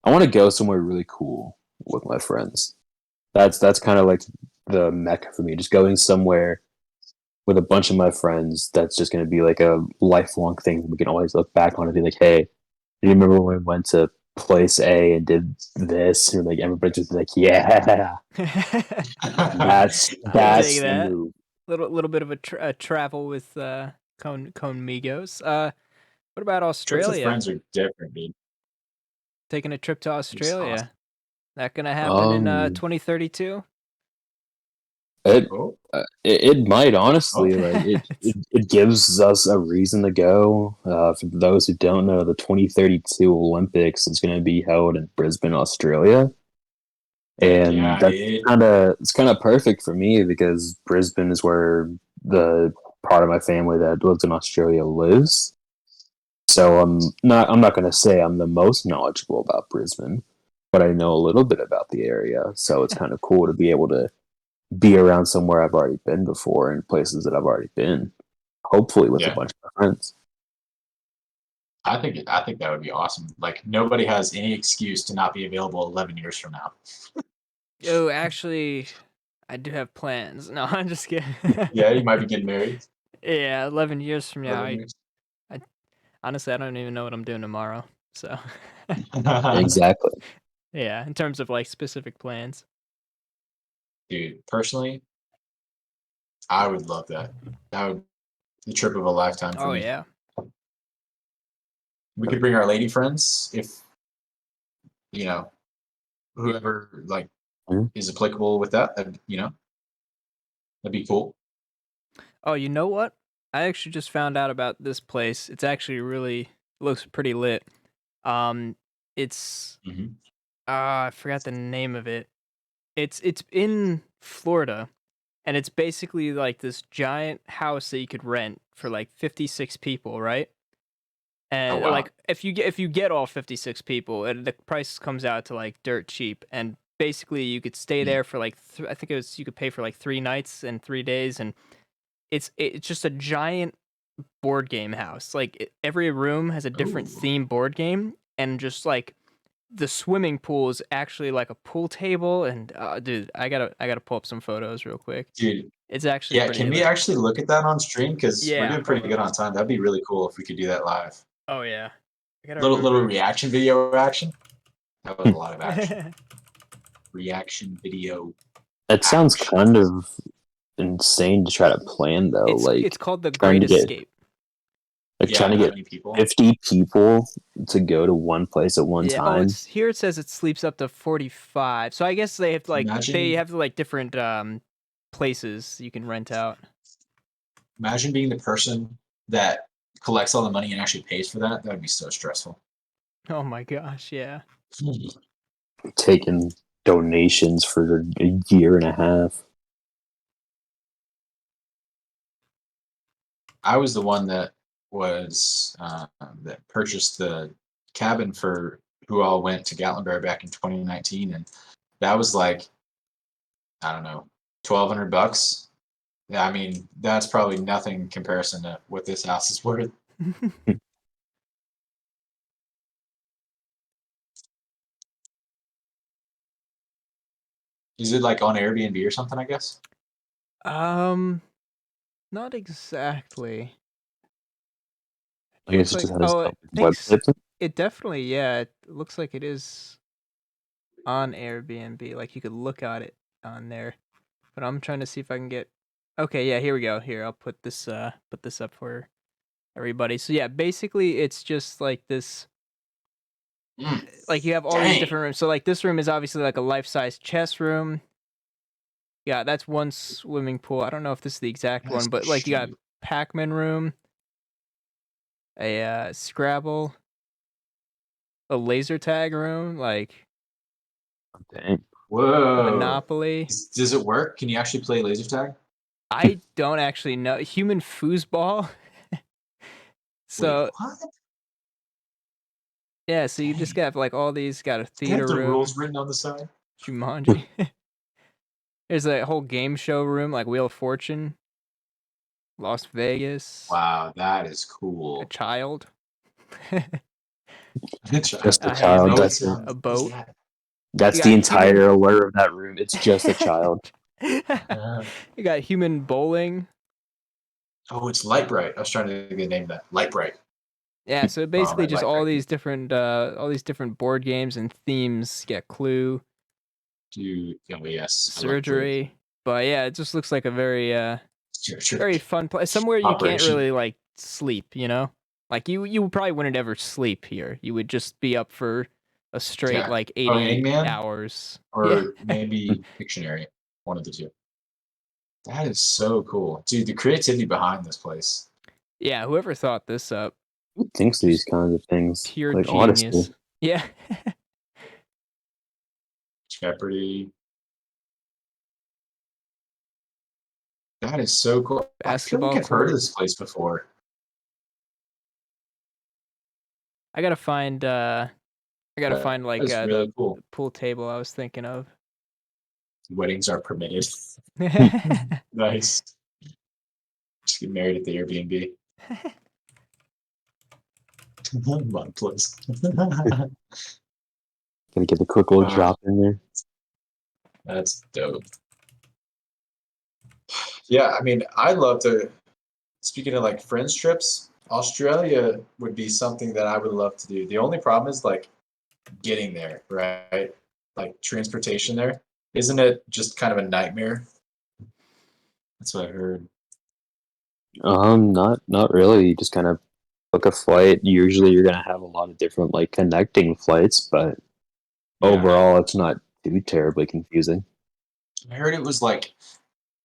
Speaker 7: to go somewhere really cool with my friends. That's kind of like the mecca for me, just going somewhere with a bunch of my friends. That's just going to be like a lifelong thing we can always look back on and be like, hey, do you remember when we went to place A and did this? And like everybody just be like, yeah, that's
Speaker 5: I dig
Speaker 7: that's the
Speaker 5: that.
Speaker 7: move.
Speaker 5: Little bit of a travel with Cone Migos. What about
Speaker 6: Trips with
Speaker 5: Australia?
Speaker 6: friends are different, dude.
Speaker 5: Taking a trip to
Speaker 6: It's awesome.
Speaker 5: Australia. That gonna happen in
Speaker 7: Um,
Speaker 5: 2032?
Speaker 7: it
Speaker 6: Oh,
Speaker 7: it might
Speaker 6: oh,
Speaker 7: honestly like it gives us a reason to go. For those who don't know, the 2032 Olympics is going to be held in Brisbane, Australia,
Speaker 6: heck
Speaker 7: and
Speaker 6: yeah, dude.
Speaker 7: it's kind of perfect for me because Brisbane is where the part of my family that lives in Australia lives. So I'm not going to say I'm the most knowledgeable about Brisbane, but I know a little bit about the area. So it's kind of cool to be able to be around somewhere I've already been before and places that I've already been. Hopefully with a
Speaker 6: Yeah,
Speaker 7: bunch of my friends.
Speaker 6: I think that would be awesome. Like nobody has any excuse to not be available 11 years from now.
Speaker 5: Oh, actually, I do have plans. No, I'm just kidding.
Speaker 6: Yeah, you might be getting married.
Speaker 5: Yeah, 11 years from now,
Speaker 6: 11 years.
Speaker 5: I honestly I don't even know what I'm doing tomorrow. So,
Speaker 7: Exactly.
Speaker 5: yeah, in terms of like specific plans.
Speaker 6: Dude, personally, I would love that. That would be the trip of a lifetime for
Speaker 5: Oh
Speaker 6: me.
Speaker 5: yeah.
Speaker 6: We could bring our lady friends if you know whoever like
Speaker 7: Mhm.
Speaker 6: is applicable with that. That'd be cool.
Speaker 5: Oh, you know what? I actually just found out about this place. It's actually really looks pretty lit. Um, it's
Speaker 6: Hmm.
Speaker 5: I forgot the name of it. It's in Florida, and it's basically like this giant house that you could rent for like 56 people, right?
Speaker 6: Oh
Speaker 5: And
Speaker 6: wow.
Speaker 5: like if you get all 56 people, the price comes out to like dirt cheap. And basically, you could stay
Speaker 6: Mm.
Speaker 5: there for like I think it was you could pay for like 3 nights and 3 days, and it's just a giant board game house. Like every room has a different
Speaker 6: Ooh,
Speaker 5: theme board game, and just like the swimming pool is actually like a pool table. And dude, I gotta pull up some photos real quick.
Speaker 6: dude.
Speaker 5: It's actually
Speaker 6: Yeah,
Speaker 5: pretty
Speaker 6: can we
Speaker 5: lit.
Speaker 6: actually look at that on stream? Because we're
Speaker 5: Yeah,
Speaker 6: doing
Speaker 5: hold
Speaker 6: pretty
Speaker 5: on.
Speaker 6: good on time. That'd be really cool if we could do that live.
Speaker 5: Oh yeah, I gotta
Speaker 6: Little
Speaker 5: remember.
Speaker 6: reaction video action. That was a lot of action. Reaction video
Speaker 7: It sounds
Speaker 6: action.
Speaker 7: kind of insane to try to plan though,
Speaker 5: It's called The
Speaker 7: trying
Speaker 5: Great
Speaker 7: to get
Speaker 5: Escape.
Speaker 6: Yeah,
Speaker 7: trying to
Speaker 6: that
Speaker 7: get
Speaker 6: many people.
Speaker 7: 50 people to go to one place at one
Speaker 5: Yeah. Oh,
Speaker 7: time.
Speaker 5: it's here. It says it sleeps up to 45. So I guess they
Speaker 6: Imagine
Speaker 5: have like different places you can rent out.
Speaker 6: imagine being the person that collects all the money and actually pays for that. That would be so stressful.
Speaker 5: Oh my gosh, yeah.
Speaker 7: Taking donations for a year and a half.
Speaker 6: I was the one that purchased the cabin for who all went to Gatlinburg back in 2019, and that was like I don't know, $1,200. Yeah, I mean that's probably nothing in comparison to what this house is worth. Is it like on Airbnb or something? I guess.
Speaker 5: Not exactly.
Speaker 7: I guess
Speaker 5: Looks
Speaker 7: it
Speaker 5: like
Speaker 7: just has
Speaker 5: it thinks
Speaker 7: websites.
Speaker 5: it definitely it looks like it is on Airbnb. Like you could look at it on there. But I'm trying to see if I can get. Okay, yeah, here we go. Here, I'll put this up for everybody. So yeah, basically it's just like this.
Speaker 6: Mm,
Speaker 5: Like you have all these
Speaker 6: dang.
Speaker 5: different rooms. So like this room is obviously like a life-size chess room. Yeah, that's one swimming pool. I don't know if this is the exact
Speaker 6: That's
Speaker 5: one, but like you got
Speaker 6: shoot.
Speaker 5: Pac-Man room, a Scrabble, a laser tag room, like
Speaker 7: Dang.
Speaker 6: Whoa.
Speaker 5: Monopoly.
Speaker 6: Does it work? Can you actually play laser tag?
Speaker 5: I don't actually know. Human foosball.
Speaker 6: Wait,
Speaker 5: So
Speaker 6: what?
Speaker 5: yeah, so you just
Speaker 6: Dang.
Speaker 5: got like all these. Got a
Speaker 6: They have
Speaker 5: theater
Speaker 6: the
Speaker 5: room,
Speaker 6: rules written on the side.
Speaker 5: Jumanji. There's a whole game show room, like Wheel of Fortune, Las Vegas,
Speaker 6: Wow, that is
Speaker 5: a
Speaker 6: cool.
Speaker 5: child,
Speaker 7: Just a
Speaker 5: a
Speaker 7: child.
Speaker 6: No,
Speaker 5: hammock,
Speaker 6: it's
Speaker 7: That's it.
Speaker 6: not.
Speaker 5: a
Speaker 6: It's
Speaker 5: boat.
Speaker 6: that.
Speaker 7: That's
Speaker 5: You
Speaker 7: the
Speaker 5: got human.
Speaker 7: entire allure of that room. It's just a child.
Speaker 5: You got human bowling.
Speaker 6: Oh, it's Light Bright. I was trying to think of the name of that. Light Bright.
Speaker 5: Yeah, so
Speaker 6: Oh,
Speaker 5: basically
Speaker 6: my
Speaker 5: just
Speaker 6: Light Bright.
Speaker 5: all these different board games and themes. Get Clue,
Speaker 6: Oh, yes. I love Clue.
Speaker 5: Surgery. But yeah, it just looks like a very
Speaker 6: Sure.
Speaker 5: very fun place. Somewhere you can't
Speaker 6: Operation.
Speaker 5: really like sleep, you know? Like you probably wouldn't ever sleep here. You would just be up for a straight
Speaker 6: Yeah.
Speaker 5: like
Speaker 6: Oh,
Speaker 5: 80
Speaker 6: Hangman?
Speaker 5: hours. Yeah.
Speaker 6: Or maybe Pictionary. One of the two. That is so cool. Dude, the creativity behind this place.
Speaker 5: Yeah, whoever thought this up,
Speaker 7: Who thinks these kinds of things?
Speaker 5: pure
Speaker 7: Like, honestly.
Speaker 5: genius. Yeah.
Speaker 6: Jeopardy. That is so cool. I feel like
Speaker 5: Basketball
Speaker 6: I've heard of
Speaker 5: court.
Speaker 6: this place before.
Speaker 5: I gotta find like
Speaker 6: That is really
Speaker 5: the
Speaker 6: cool.
Speaker 5: pool table I was thinking of.
Speaker 6: Weddings are permitted. Nice. Just get married at the Airbnb. One place.
Speaker 7: Gonna get a quick little drop in there.
Speaker 6: That's dope. Yeah, I mean, I love to. Speaking of like friends trips, Australia would be something that I would love to do. The only problem is like getting there, right? Like transportation there. Isn't it just kind of a nightmare? That's what I heard.
Speaker 7: Not really. You just kind of book a flight. Usually you're gonna have a lot of different like connecting flights, but
Speaker 6: Yeah.
Speaker 7: overall it's not too terribly confusing.
Speaker 6: I heard it was like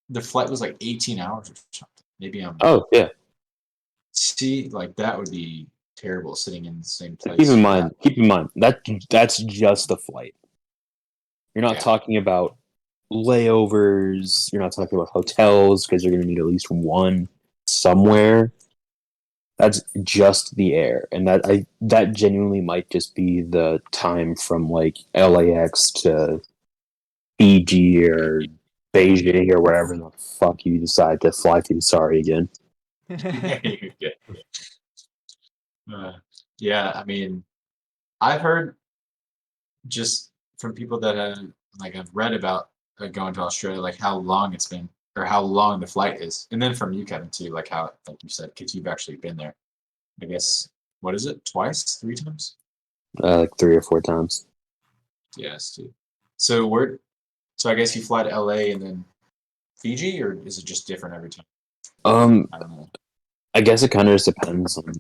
Speaker 6: the flight was like 18 hours or something. Maybe I'm
Speaker 7: Oh yeah.
Speaker 6: see like that would be terrible sitting in the same place.
Speaker 7: Keep in
Speaker 6: for
Speaker 7: mind, that's just the flight. You're not
Speaker 6: Yeah.
Speaker 7: talking about layovers. You're not talking about hotels because you're going to need at least one somewhere. That's just the air, and that genuinely might just be the time from like LAX to Fiji or Beijing or wherever the fuck you decide to fly to. Sorry again.
Speaker 6: that. You're good. Uh, yeah, I mean, I've heard just from people that like I've read about going to Australia, like how long it's been or how long the flight is, and then from you, Kevin, too, like how like you said, because you've actually been there. I guess what is it? Twice, 3 times?
Speaker 7: Like 3 or 4 times.
Speaker 6: Yes, dude. So where? So I guess you fly to LA and then Fiji, or is it just different every time? I don't know.
Speaker 7: I guess it kind of just depends on.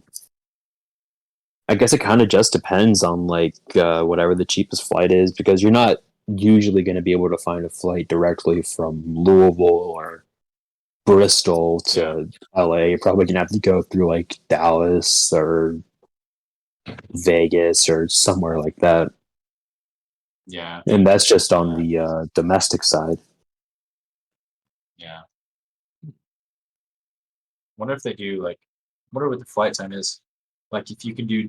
Speaker 7: I guess it kind of just depends on like whatever the cheapest flight is, because you're not usually going to be able to find a flight directly from Louisville or Bristol to LA. You're probably going to have to go through like Dallas or Vegas or somewhere like that,
Speaker 6: Yeah,
Speaker 7: and that's just on the domestic side.
Speaker 6: yeah. Wonder if they do like. Wonder what the flight time is. Like if you can do,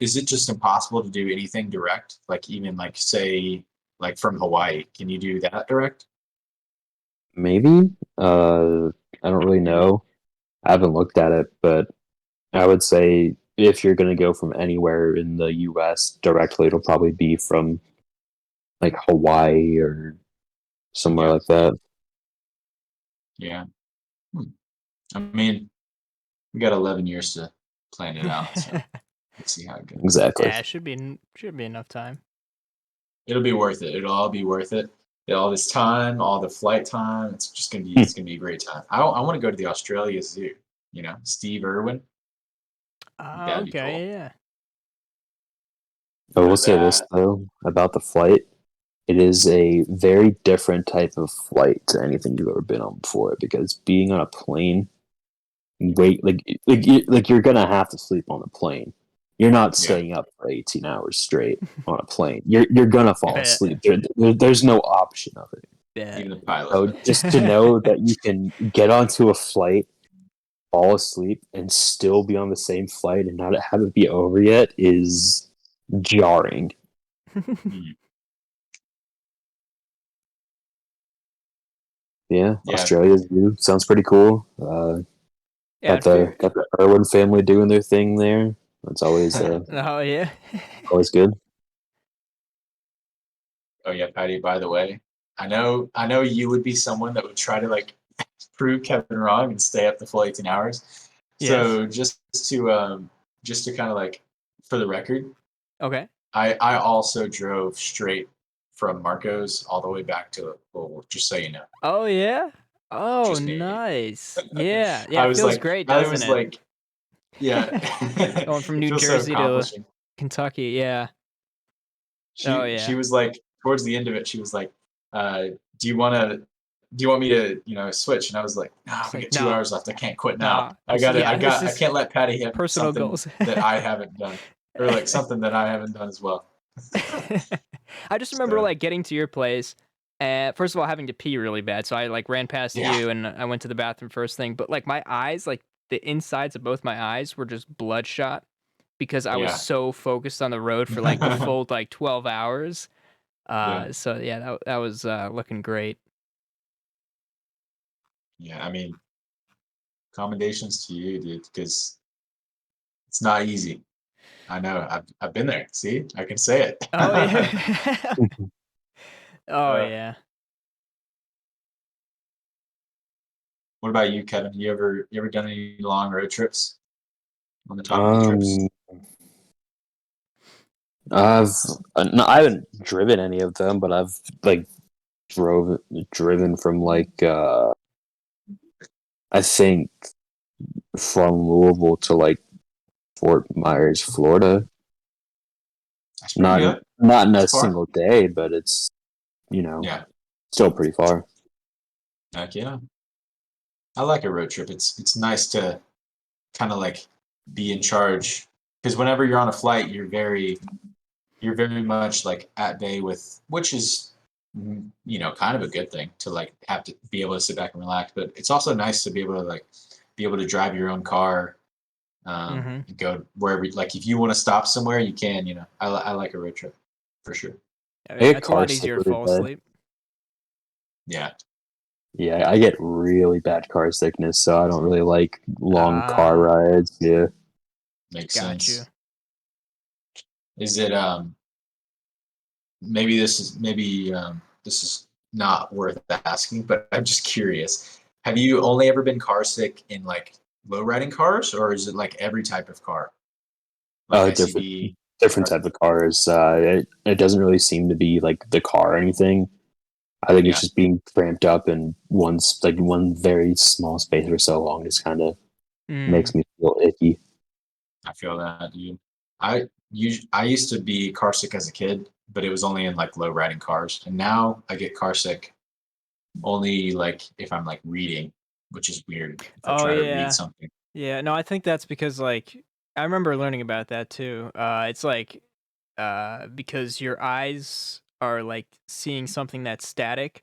Speaker 6: is it just impossible to do anything direct? Like even like say like from Hawaii, can you do that direct?
Speaker 7: Maybe. I don't really know. I haven't looked at it, but I would say if you're going to go from anywhere in the U.S. directly, it'll probably be from like Hawaii or somewhere
Speaker 6: Yeah.
Speaker 7: like that.
Speaker 6: Yeah. Hmm. I mean, we got 11 years to plan it out, so let's see how it goes.
Speaker 7: Exactly.
Speaker 5: Yeah, it should be enough time.
Speaker 6: It'll be worth it. It'll all be worth it. All this time, all the flight time.
Speaker 7: Hmm.
Speaker 6: It's gonna be a great time. I want to go to the Australia Zoo. Steve Irwin. That'd be cool.
Speaker 5: Okay, yeah.
Speaker 7: I
Speaker 6: Go
Speaker 7: will
Speaker 6: to
Speaker 7: say this
Speaker 6: that.
Speaker 7: though about the flight. It is a very different type of flight to anything you've ever been on before because being on a plane, like you're gonna have to sleep on the plane. You're not
Speaker 6: Yeah.
Speaker 7: staying up for 18 hours straight on a plane. You're gonna fall
Speaker 5: Bet.
Speaker 7: asleep. There's no option of it.
Speaker 5: Bet.
Speaker 6: Even the pilot.
Speaker 7: So just to know that you can get onto a flight, fall asleep, and still be on the same flight and not have it be over yet is jarring. Yeah,
Speaker 6: Yeah.
Speaker 7: Australia's view sounds pretty cool.
Speaker 5: Yeah,
Speaker 7: Got the Irwin family doing their thing there. That's always
Speaker 5: oh yeah.
Speaker 7: always good.
Speaker 6: Oh yeah, Patty. By the way, I know you would be someone that would try to like prove Kevin wrong and stay up the full 18 hours.
Speaker 5: Yes.
Speaker 6: So just to kind of like for the record,
Speaker 5: Okay.
Speaker 6: I also drove straight from Marcos all the way back to Louisville, just so you know.
Speaker 5: Oh yeah. Oh,
Speaker 6: Just me.
Speaker 5: nice. Yeah. Yeah,
Speaker 6: I
Speaker 5: it
Speaker 6: was
Speaker 5: feels
Speaker 6: like,
Speaker 5: great,
Speaker 6: I
Speaker 5: doesn't
Speaker 6: was
Speaker 5: it?
Speaker 6: like, yeah,
Speaker 5: Going from
Speaker 6: it
Speaker 5: New
Speaker 6: feels so
Speaker 5: Jersey to
Speaker 6: accomplishing.
Speaker 5: Kentucky, yeah. Oh
Speaker 6: She
Speaker 5: yeah.
Speaker 6: was like towards the end of it, she was like, "Do you want to? Do you want me to, switch?" And I was like, "Nah,
Speaker 5: It's
Speaker 6: we
Speaker 5: like,
Speaker 6: got 2 hours left. I can't quit now. I got to.
Speaker 5: this
Speaker 6: I
Speaker 5: is
Speaker 6: can't let Patty have
Speaker 5: personal
Speaker 6: something
Speaker 5: goals.
Speaker 6: that I haven't done, or like something that I haven't done as well."
Speaker 5: I just remember
Speaker 6: So
Speaker 5: like getting to your place, and first of all having to pee really bad, so I like ran past
Speaker 6: yeah,
Speaker 5: you and I went to the bathroom first thing. But like my eyes, like the insides of both my eyes were just bloodshot because I was
Speaker 6: yeah,
Speaker 5: so focused on the road for like the full like 12 hours.
Speaker 6: yeah,
Speaker 5: So yeah, that was looking great.
Speaker 6: yeah. I mean, commendations to you, dude, because it's not easy. I know. I've been there. See, I can say it.
Speaker 5: Oh yeah. Oh
Speaker 6: uh,
Speaker 5: yeah.
Speaker 6: what about you, Kevin? You ever done any long road trips? On the topic of trips?
Speaker 7: Um, I've no, I haven't driven any of them, but I've like driven from like I think from Louisville to like Fort Myers, Florida.
Speaker 6: That's pretty good.
Speaker 7: Not in
Speaker 6: It's
Speaker 7: a
Speaker 6: far.
Speaker 7: single day, but it's you know
Speaker 6: Yeah.
Speaker 7: still pretty far.
Speaker 6: Heck yeah. I like a road trip. It's nice to kind of like be in charge because whenever you're on a flight, you're very much like at bay with which is kind of a good thing to like have to be able to sit back and relax. But it's also nice to be able to like be able to drive your own car,
Speaker 5: Mhm.
Speaker 6: and go wherever. Like if you want to stop somewhere, you can. I like a road trip for sure.
Speaker 5: Oh
Speaker 7: I
Speaker 5: yeah,
Speaker 7: get
Speaker 5: it's a
Speaker 7: car
Speaker 5: lot
Speaker 7: sick
Speaker 5: easier to
Speaker 7: really
Speaker 5: fall
Speaker 7: bad.
Speaker 5: asleep.
Speaker 6: Yeah,
Speaker 7: Yeah, I get really bad car sickness, so I don't really like long car
Speaker 5: Ah,
Speaker 7: rides. Yeah.
Speaker 6: makes
Speaker 5: got you.
Speaker 6: sense. Is it maybe this is not worth asking, but I'm just curious. Have you only ever been car sick in like low riding cars, or is it like every type of car, like
Speaker 7: Different
Speaker 6: SUV?
Speaker 7: different
Speaker 6: Truck?
Speaker 7: type of cars. It doesn't really seem to be like the car or anything. I think it's
Speaker 6: Yeah,
Speaker 7: just being cramped up in one very small space for so long. Just kind of
Speaker 5: Mm.
Speaker 7: makes me feel icky.
Speaker 6: I feel that, dude. I used to be car sick as a kid, but it was only in like low riding cars, and now I get car sick only like if I'm like reading, which is weird. If I
Speaker 5: Oh
Speaker 6: try to read
Speaker 5: yeah.
Speaker 6: something.
Speaker 5: Yeah, no, I think that's because like I remember learning about that too. It's like because your eyes are like seeing something that's static,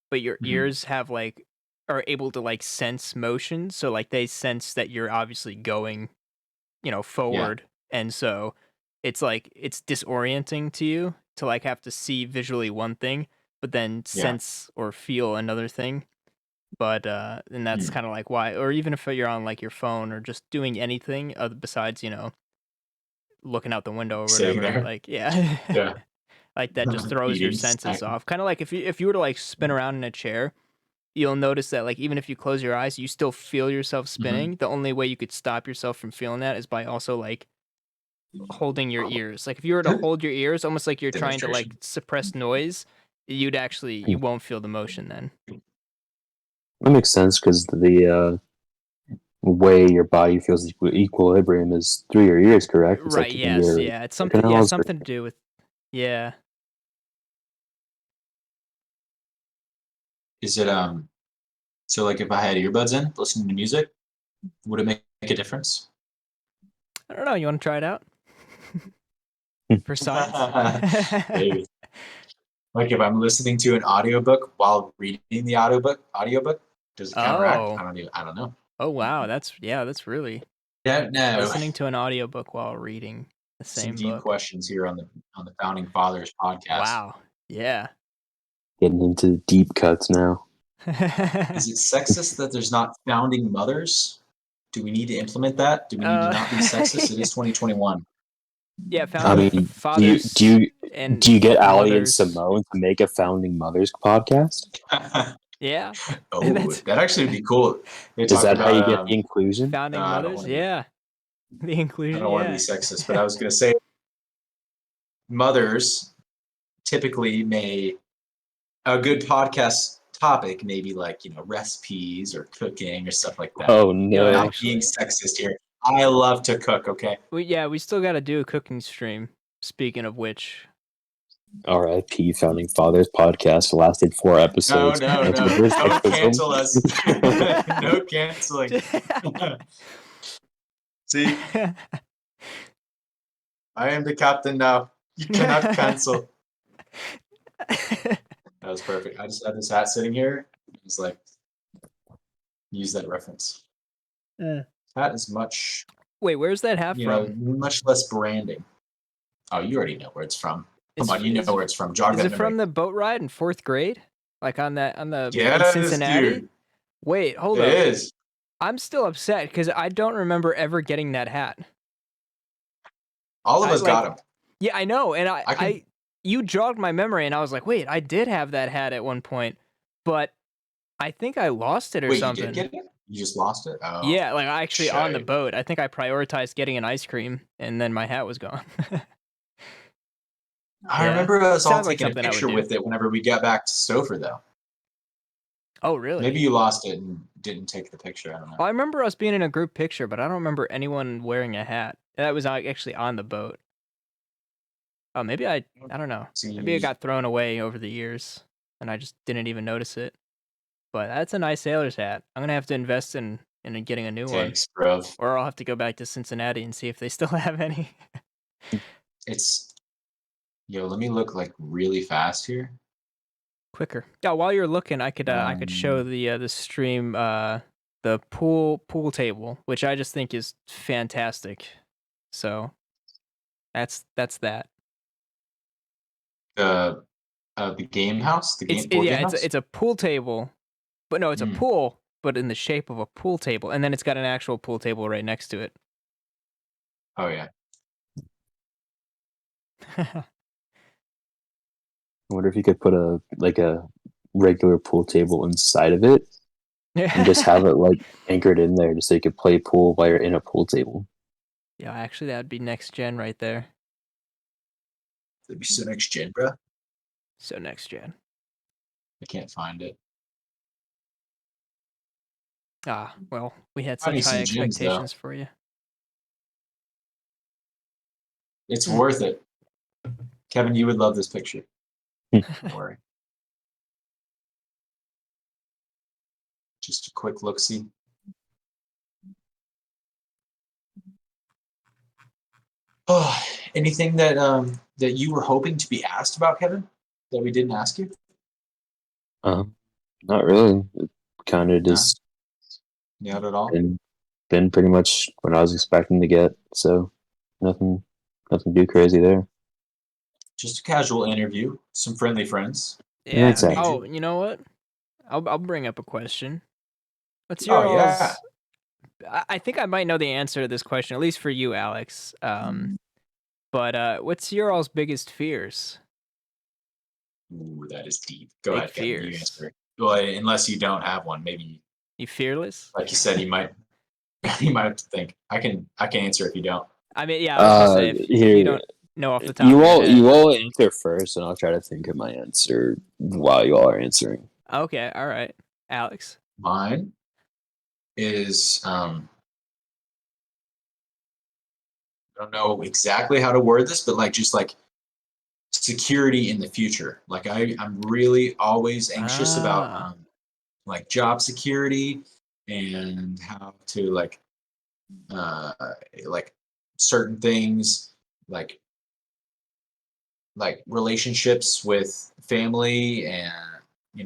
Speaker 5: but your
Speaker 6: Mhm.
Speaker 5: ears have like are able to like sense motion, so like they sense that you're obviously going,
Speaker 6: Yeah,
Speaker 5: forward. And so it's like it's disorienting to you to like have to see visually one thing, but then
Speaker 6: yeah.
Speaker 5: sense or feel another thing. But and that's
Speaker 6: Mm.
Speaker 5: kind of like why, or even if you're on like your phone or just doing anything other besides, looking out the window or
Speaker 6: Sitting
Speaker 5: whatever,
Speaker 6: there.
Speaker 5: like yeah,
Speaker 6: Yeah.
Speaker 5: like that just throws your
Speaker 6: Eating,
Speaker 5: senses
Speaker 6: snacking.
Speaker 5: off. Kind of like if you were to like spin around in a chair you'll notice that like even if you close your eyes, you still feel yourself spinning. The only way you could stop yourself from feeling that is by also like holding your ears. Like if you were to hold your ears, almost like you're trying to like
Speaker 6: Demonstration.
Speaker 5: suppress noise, you won't feel the motion then.
Speaker 7: That makes sense because the way your body feels equilibrium is through your ears, correct? It's like
Speaker 5: Right?
Speaker 7: through
Speaker 5: Yes.
Speaker 7: your
Speaker 5: Yeah. It's
Speaker 7: ear
Speaker 5: something. Yeah.
Speaker 7: canals.
Speaker 5: Something to do with. Yeah.
Speaker 6: Is it so like if I had earbuds in, listening to music, would it make a difference?
Speaker 5: I don't know. You want to try it out for science?
Speaker 6: Maybe. Like if I'm listening to an audiobook while reading the audiobook, does it counteract?
Speaker 5: Oh.
Speaker 6: I don't know.
Speaker 5: Oh wow. That's really
Speaker 6: Don't know.
Speaker 5: listening to an audiobook while reading the
Speaker 6: Some
Speaker 5: same
Speaker 6: deep
Speaker 5: book.
Speaker 6: questions here on the Founding Fathers podcast.
Speaker 5: Wow. Yeah.
Speaker 7: Getting into deep cuts now.
Speaker 6: Is it sexist that there's not founding mothers? Do we need to implement that? Do we need to not be sexist? It is 2021.
Speaker 5: Yeah,
Speaker 7: I
Speaker 5: founding
Speaker 7: mean,
Speaker 5: fathers
Speaker 7: do
Speaker 5: and
Speaker 7: you get Ali and
Speaker 5: mothers.
Speaker 7: Simone to make a Founding Mothers podcast?
Speaker 5: Yeah.
Speaker 6: Oh,
Speaker 5: That's-
Speaker 6: that actually would be cool. They
Speaker 7: Is
Speaker 6: talk
Speaker 7: that how you
Speaker 6: about
Speaker 7: get the inclusion?
Speaker 5: Founding
Speaker 6: I don't
Speaker 5: mothers,
Speaker 6: wanna be-
Speaker 5: yeah. The
Speaker 6: I
Speaker 5: inclusion,
Speaker 6: don't want to be sexist, but I was going to say mothers typically may a good podcast topic, maybe like recipes or cooking or stuff like that.
Speaker 7: Oh
Speaker 5: Yeah,
Speaker 7: no!
Speaker 6: Not
Speaker 5: actually.
Speaker 6: being sexist here. I love to cook. Okay.
Speaker 5: We still got to do a cooking stream. Speaking of which,
Speaker 7: R.I.P. Founding Fathers podcast lasted 4 episodes.
Speaker 6: No.
Speaker 7: Answered their
Speaker 6: Don't
Speaker 7: sexism.
Speaker 6: cancel us. No canceling. See, I am the captain now. You cannot cancel. That was perfect. I just had this hat sitting here. It was like, use that reference. Hat is much,
Speaker 5: Wait, where's that hat from?
Speaker 6: much less branding. Oh, you already know where it's from. Come
Speaker 5: Is-
Speaker 6: on, you know
Speaker 5: is-
Speaker 6: where it's from. Jog
Speaker 5: Is
Speaker 6: that
Speaker 5: it from
Speaker 6: memory.
Speaker 5: the boat ride in 4th grade? Like on the
Speaker 6: Yes,
Speaker 5: in Cincinnati?
Speaker 6: dude.
Speaker 5: Wait, hold
Speaker 6: It
Speaker 5: up.
Speaker 6: is.
Speaker 5: I'm still upset because I don't remember ever getting that hat.
Speaker 6: All of
Speaker 5: I,
Speaker 6: us
Speaker 5: like-
Speaker 6: got them.
Speaker 5: Yeah, I know, and
Speaker 6: I can-
Speaker 5: you jogged my memory, and I was like, wait, I did have that hat at one point, but I think I lost it or
Speaker 6: Wait,
Speaker 5: something.
Speaker 6: you did get it? You just lost it? Oh.
Speaker 5: Yeah, like I actually on the
Speaker 6: shame.
Speaker 5: boat. I think I prioritized getting an ice cream, and then my hat was gone.
Speaker 6: I
Speaker 5: Yeah.
Speaker 6: remember us all
Speaker 5: Sounds like
Speaker 6: taking a
Speaker 5: something I would
Speaker 6: picture
Speaker 5: do.
Speaker 6: with it whenever we got back to Stouffer, though.
Speaker 5: Oh, really?
Speaker 6: Maybe you lost it and didn't take the picture. I don't know.
Speaker 5: Well, I remember us being in a group picture, but I don't remember anyone wearing a hat. That was actually on the boat. Oh, maybe I don't know. Maybe it got thrown away over the years, and I just didn't even notice it. But that's a nice sailor's hat. I'm gonna have to invest in getting a new
Speaker 6: Thanks, bro.
Speaker 5: one, or I'll have to go back to Cincinnati and see if they still have any.
Speaker 6: It's let me look like really fast here.
Speaker 5: Quicker. Yeah, while you're looking, I could show the stream the pool table, which I just think is fantastic. So that's that.
Speaker 6: The game house, board game house?
Speaker 5: It's a pool table, but no, it's a pool, but in the shape of a pool table, and then it's got an actual pool table right next to it.
Speaker 6: Oh yeah.
Speaker 7: I wonder if you could put a regular pool table inside of it and just have it like anchored in there, just so you could play pool while you're in a pool table.
Speaker 5: Yeah, actually, that'd be next gen right there.
Speaker 6: That'd be so next gen, bro.
Speaker 5: So next gen.
Speaker 6: I can't find it.
Speaker 5: Ah, well, we had
Speaker 6: I
Speaker 5: such
Speaker 6: need
Speaker 5: high
Speaker 6: some gyms, though.
Speaker 5: expectations for you.
Speaker 6: It's worth it. Kevin, you would love this picture. Don't worry. Just a quick look-see. Oh, anything that that you were hoping to be asked about, Kevin, that we didn't ask you?
Speaker 7: Not really. It kind of just
Speaker 6: Not at all.
Speaker 7: been pretty much what I was expecting to get. So nothing too crazy there.
Speaker 6: Just a casual interview, some friendly friends.
Speaker 5: Yeah.
Speaker 7: exactly.
Speaker 5: Oh, you know what? I'll bring up a question. What's
Speaker 6: Oh,
Speaker 5: your
Speaker 6: yeah.
Speaker 5: I think I might know the answer to this question, at least for you, Alex. But what's your all's biggest fears?
Speaker 6: Ooh, that is deep. Go
Speaker 5: Big
Speaker 6: ahead, Kevin. You
Speaker 5: fears.
Speaker 6: answer. Well, unless you don't have one, maybe
Speaker 5: You fearless?
Speaker 6: like you said, you might you might have to think. I can answer if you don't.
Speaker 5: I mean, yeah, I was gonna say if you
Speaker 7: Here,
Speaker 5: don't know off the top of your
Speaker 7: you
Speaker 5: head.
Speaker 7: all answer first, and I'll try to think of my answer while you all are answering.
Speaker 5: Okay, all right, Alex.
Speaker 6: Mine is I don't know exactly how to word this, but like just like security in the future. Like I'm really always anxious about
Speaker 5: Ah,
Speaker 6: like job security and how to uh like certain things like relationships with family and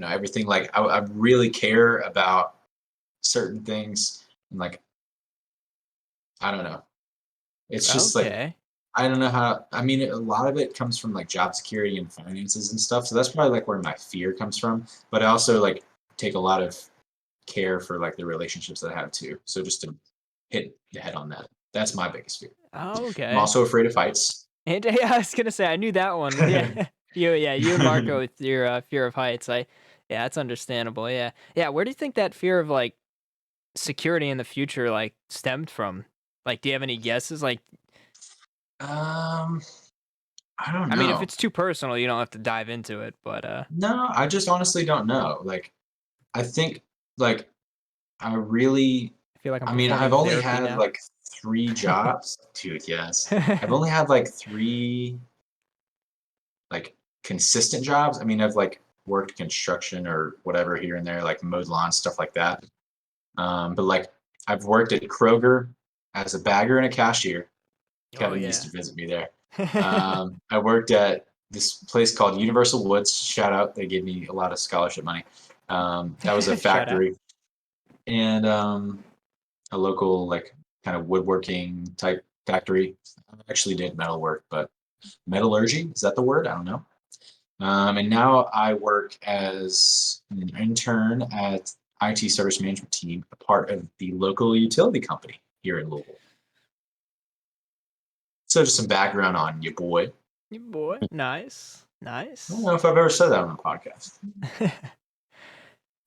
Speaker 6: everything like I really care about certain things and like I don't know. It's just like
Speaker 5: okay.
Speaker 6: I don't know how. I mean, a lot of it comes from like job security and finances and stuff. So that's probably like where my fear comes from. But I also like take a lot of care for like the relationships that I have too. So just to hit the head on that, that's my biggest fear. I'm
Speaker 5: Okay.
Speaker 6: also afraid of heights.
Speaker 5: And yeah, I was gonna say I knew that one. Yeah, you and Marco with your fear of heights. Yeah, that's understandable. Yeah, yeah. Where do you think that fear of like security in the future like stemmed from? Like, do you have any guesses? Like,
Speaker 6: um, I don't
Speaker 5: I mean, if
Speaker 6: know.
Speaker 5: it's too personal, you don't have to dive into it. But
Speaker 6: No, I just honestly don't know. Like, I think like I really
Speaker 5: I feel like I'm
Speaker 6: I mean,
Speaker 5: performing
Speaker 6: I've only
Speaker 5: therapy
Speaker 6: had
Speaker 5: now.
Speaker 6: like 3 jobs. Dude, yes. I've only had like 3 like consistent jobs. I mean, I've like worked construction or whatever here and there, like mowed lawn, stuff like that. But like I've worked at Kroger as a bagger and a cashier.
Speaker 5: Oh
Speaker 6: Kevin used
Speaker 5: yeah.
Speaker 6: to visit me there. I worked at this place called Universal Woods. Shout out, they gave me a lot of scholarship money. That was a
Speaker 5: Shout out.
Speaker 6: factory and a local like kind of woodworking type factory. I actually did metal work, but metallurgy is that the word? I don't know. And now I work as an intern at IT service management team, a part of the local utility company here in Louisville. So just some background on you, boy.
Speaker 5: You boy, nice,
Speaker 6: I don't
Speaker 5: nice.
Speaker 6: know if I've ever said that on the podcast,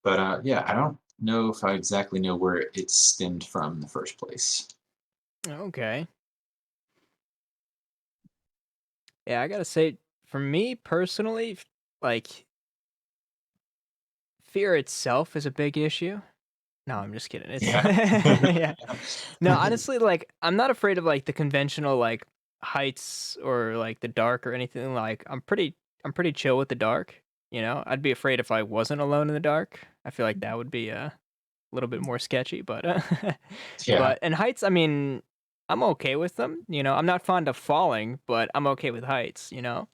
Speaker 6: but yeah, I don't know if I exactly know where it stemmed from in the first place.
Speaker 5: Okay. Yeah, I gotta say, for me personally, like fear itself is a big issue. No, I'm just kidding. It's
Speaker 6: Yeah.
Speaker 5: yeah. No, honestly, like I'm not afraid of like the conventional like heights or like the dark or anything. Like I'm pretty chill with the dark. You know, I'd be afraid if I wasn't alone in the dark. I feel like that would be a little bit more sketchy, but
Speaker 6: Yeah.
Speaker 5: but and heights, I mean, I'm okay with them. You know, I'm not fond of falling, but I'm okay with heights. You know.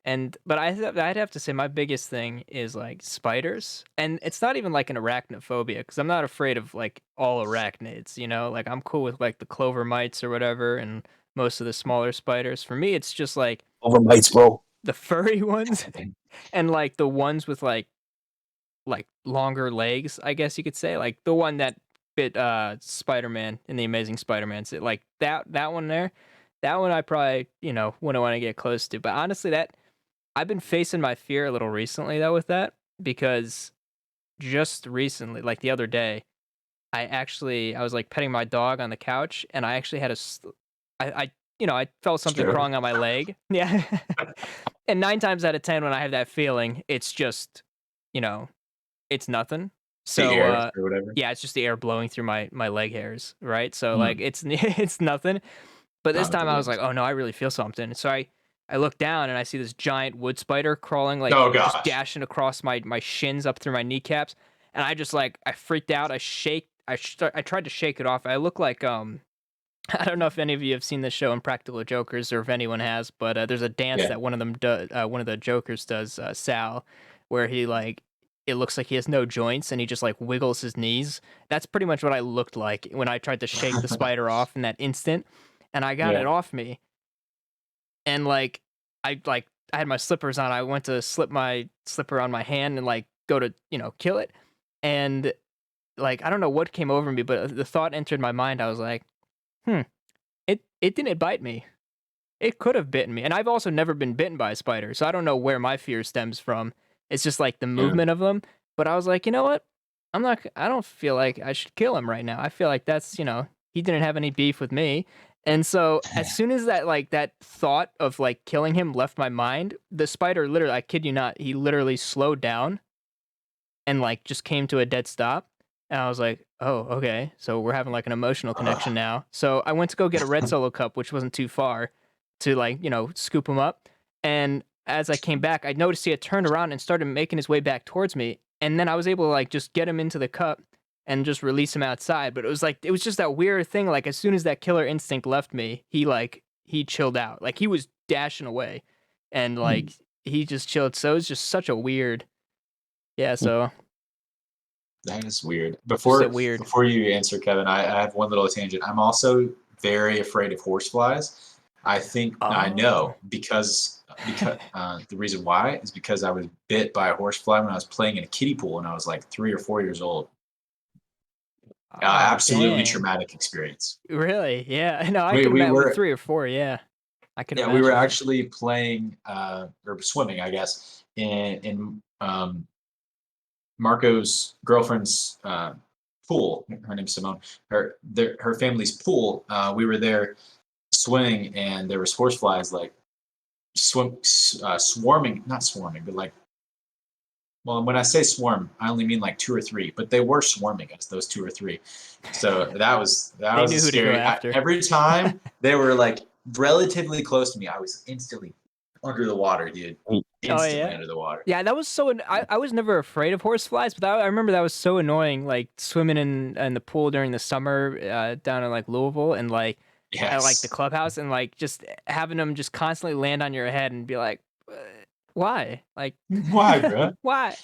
Speaker 5: And but I'd have to say my biggest thing is like spiders, and it's not even like an arachnophobia because I'm not afraid of like all arachnids, you know. Like I'm cool with like the clover mites or whatever, and most of the smaller spiders. For me, it's just like
Speaker 7: Over mites, bro.
Speaker 5: the furry ones, and like the ones with like longer legs, I guess you could say, like the one that bit Spider-Man in the Amazing Spider-Man. So, like that one there, that one I probably wouldn't want to get close to. But honestly, that I've been facing my fear a little recently though with that because just recently, like the other day, I was like petting my dog on the couch and I actually had I felt something
Speaker 6: Stroke.
Speaker 5: crawling on my leg. Yeah. And 9 times out of 10 when I have that feeling, it's just, you know, it's nothing.
Speaker 6: The
Speaker 5: So
Speaker 6: air or whatever.
Speaker 5: yeah, it's just the air blowing through my leg hairs, right? So like
Speaker 6: Hmm.
Speaker 5: it's nothing. But this
Speaker 6: Not at the
Speaker 5: time I was like,
Speaker 6: least.
Speaker 5: "Oh no, I really feel something." So I look down and I see this giant wood spider crawling, like
Speaker 6: Oh
Speaker 5: just
Speaker 6: gosh.
Speaker 5: dashing across my shins up through my kneecaps, and I just like I freaked out. I tried to shake it off. I look like I don't know if any of you have seen this show Impractical Jokers or if anyone has, but there's a dance
Speaker 6: Yeah.
Speaker 5: that one of them does. One of the Jokers does, Sal, where he like it looks like he has no joints and he just like wiggles his knees. That's pretty much what I looked like when I tried to shake the spider off in that instant, and I got
Speaker 6: Yeah.
Speaker 5: it off me, and I had my slippers on. I went to slip my slipper on my hand and like go to kill it, and like I don't know what came over me, but the thought entered my mind. I was like, hmm, it didn't bite me. It could have bitten me, and I've also never been bitten by a spider, so I don't know where my fear stems from. It's just like the
Speaker 6: Yeah.
Speaker 5: movement of them. But I was like, you know what? I don't feel like I should kill him right now. I feel like that's, he didn't have any beef with me. And so as soon as that thought of like killing him left my mind, the spider literally, I kid you not, he literally slowed down and like just came to a dead stop. And I was like, oh, okay. So we're having like an emotional connection now. So I went to go get a red solo cup, which wasn't too far, to like, scoop him up. And as I came back, I noticed he had turned around and started making his way back towards me. And then I was able to like just get him into the cup and just release him outside. But it was just that weird thing. Like as soon as that killer instinct left me, he chilled out. Like he was dashing away and like he just chilled. So it was just such a weird, yeah. So
Speaker 6: That is weird.
Speaker 5: so weird.
Speaker 6: Before you answer, Kevin, I have one little tangent. I'm also very afraid of horseflies. I know because the reason why is because I was bit by a horsefly when I was playing in a kiddie pool when I was like 3 or 4 years old. Absolutely
Speaker 5: dang.
Speaker 6: traumatic experience.
Speaker 5: Really? Yeah. No, I
Speaker 6: We-
Speaker 5: could
Speaker 6: we
Speaker 5: imagine
Speaker 6: were-
Speaker 5: with 3 or 4. Yeah, I could.
Speaker 6: Yeah,
Speaker 5: imagine.
Speaker 6: we were actually playing or swimming, I guess, in Marco's girlfriend's pool. Her name's Simone. Her family's pool. We were there swimming, and there was horseflies like swarming. Not swarming, but like. Well, when I say swarm, I only mean like 2 or 3, but they were swarming us. Those 2 or 3. So that was
Speaker 5: They knew who to go
Speaker 6: scary.
Speaker 5: after.
Speaker 6: Every time they were like relatively close to me, I was instantly under the water, dude. Instantly
Speaker 5: yeah?
Speaker 6: under the water.
Speaker 5: Yeah, that was so. I was never afraid of horseflies, but I remember that was so annoying. Like swimming in the pool during the summer down in like Louisville, and like at like the
Speaker 6: Yes.
Speaker 5: clubhouse, and like just having them just constantly land on your head and be like, why? Like
Speaker 6: Why, bro?
Speaker 5: why?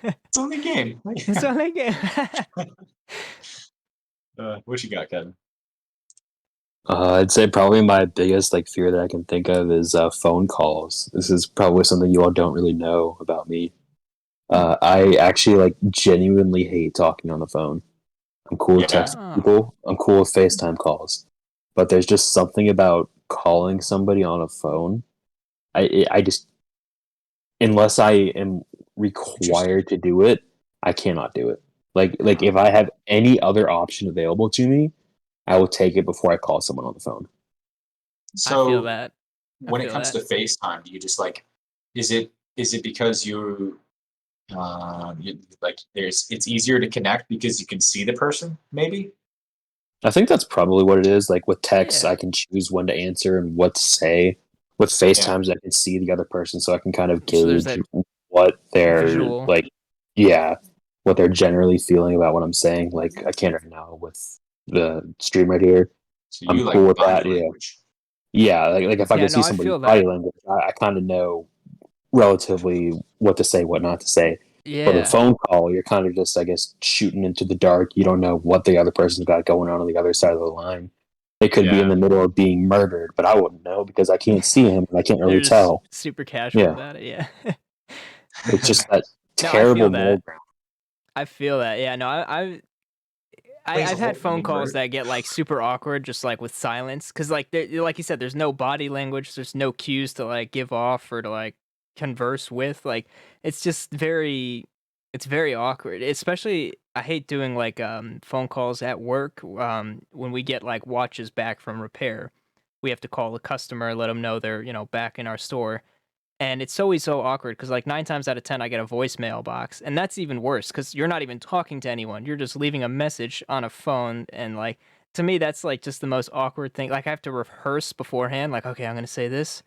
Speaker 6: It's only a game.
Speaker 5: It's only a game.
Speaker 6: What you got, Kevin?
Speaker 7: I'd say probably my biggest like fear that I can think of is phone calls. This is probably something you all don't really know about me. I actually like genuinely hate talking on the phone. I'm cool with
Speaker 6: Yeah.
Speaker 7: texting people. I'm cool with FaceTime calls, but there's just something about calling somebody on a phone. I just unless I am required to do it, I cannot do it. Like if I have any other option available to me, I will take it before I call someone on the phone.
Speaker 6: So
Speaker 5: I feel that.
Speaker 6: when it
Speaker 5: feel
Speaker 6: comes
Speaker 5: that.
Speaker 6: to FaceTime, do you just like is it because like it's easier to connect because you can see the person, maybe?
Speaker 7: I think that's probably what it is. Like with text,
Speaker 5: Yeah.
Speaker 7: I can choose when to answer and what to say. With FaceTimes, I can see the other person, so I can kind of
Speaker 5: So there's
Speaker 7: gauge what they're
Speaker 5: visual.
Speaker 7: like. Yeah, what they're generally feeling about what I'm saying. Like I can't right now with the stream right here.
Speaker 6: So
Speaker 7: I'm
Speaker 6: you
Speaker 7: cool
Speaker 6: like
Speaker 7: with
Speaker 6: body
Speaker 7: that. Yeah,
Speaker 6: language.
Speaker 7: yeah. Like if I
Speaker 5: Yeah,
Speaker 7: can see
Speaker 5: no, I
Speaker 7: somebody's
Speaker 5: feel
Speaker 7: body
Speaker 5: that.
Speaker 7: language, I kind of know relatively what to say, what not to say. But with a
Speaker 5: Yeah.
Speaker 7: phone call, you're kind of just, I guess, shooting into the dark. You don't know what the other person's got going on the other side of the line. They could be in the middle of being murdered, but I wouldn't know because I can't see him and I can't really
Speaker 5: They're just
Speaker 7: tell.
Speaker 5: super casual
Speaker 7: Yeah.
Speaker 5: about it. Yeah.
Speaker 7: It's just that
Speaker 5: No, I
Speaker 7: terrible
Speaker 5: feel that.
Speaker 7: middle ground.
Speaker 5: I feel that. Yeah. No,
Speaker 6: Plays a
Speaker 5: I've had
Speaker 6: whole-
Speaker 5: phone
Speaker 6: I mean,
Speaker 5: calls
Speaker 6: we're-
Speaker 5: that get like super awkward, just like with silence, because like like you said, there's no body language, there's no cues to like give off or to like converse with. Like it's just it's very awkward. Especially, I hate doing like phone calls at work. When we get like watches back from repair, we have to call the customer, let them know they're back in our store. And it's always so awkward because, like, 9 times out of 10, I get a voicemail box. And that's even worse because you're not even talking to anyone. You're just leaving a message on a phone. And, like, to me, that's, like, just the most awkward thing. Like, I have to rehearse beforehand. Like, okay, I'm going to say this.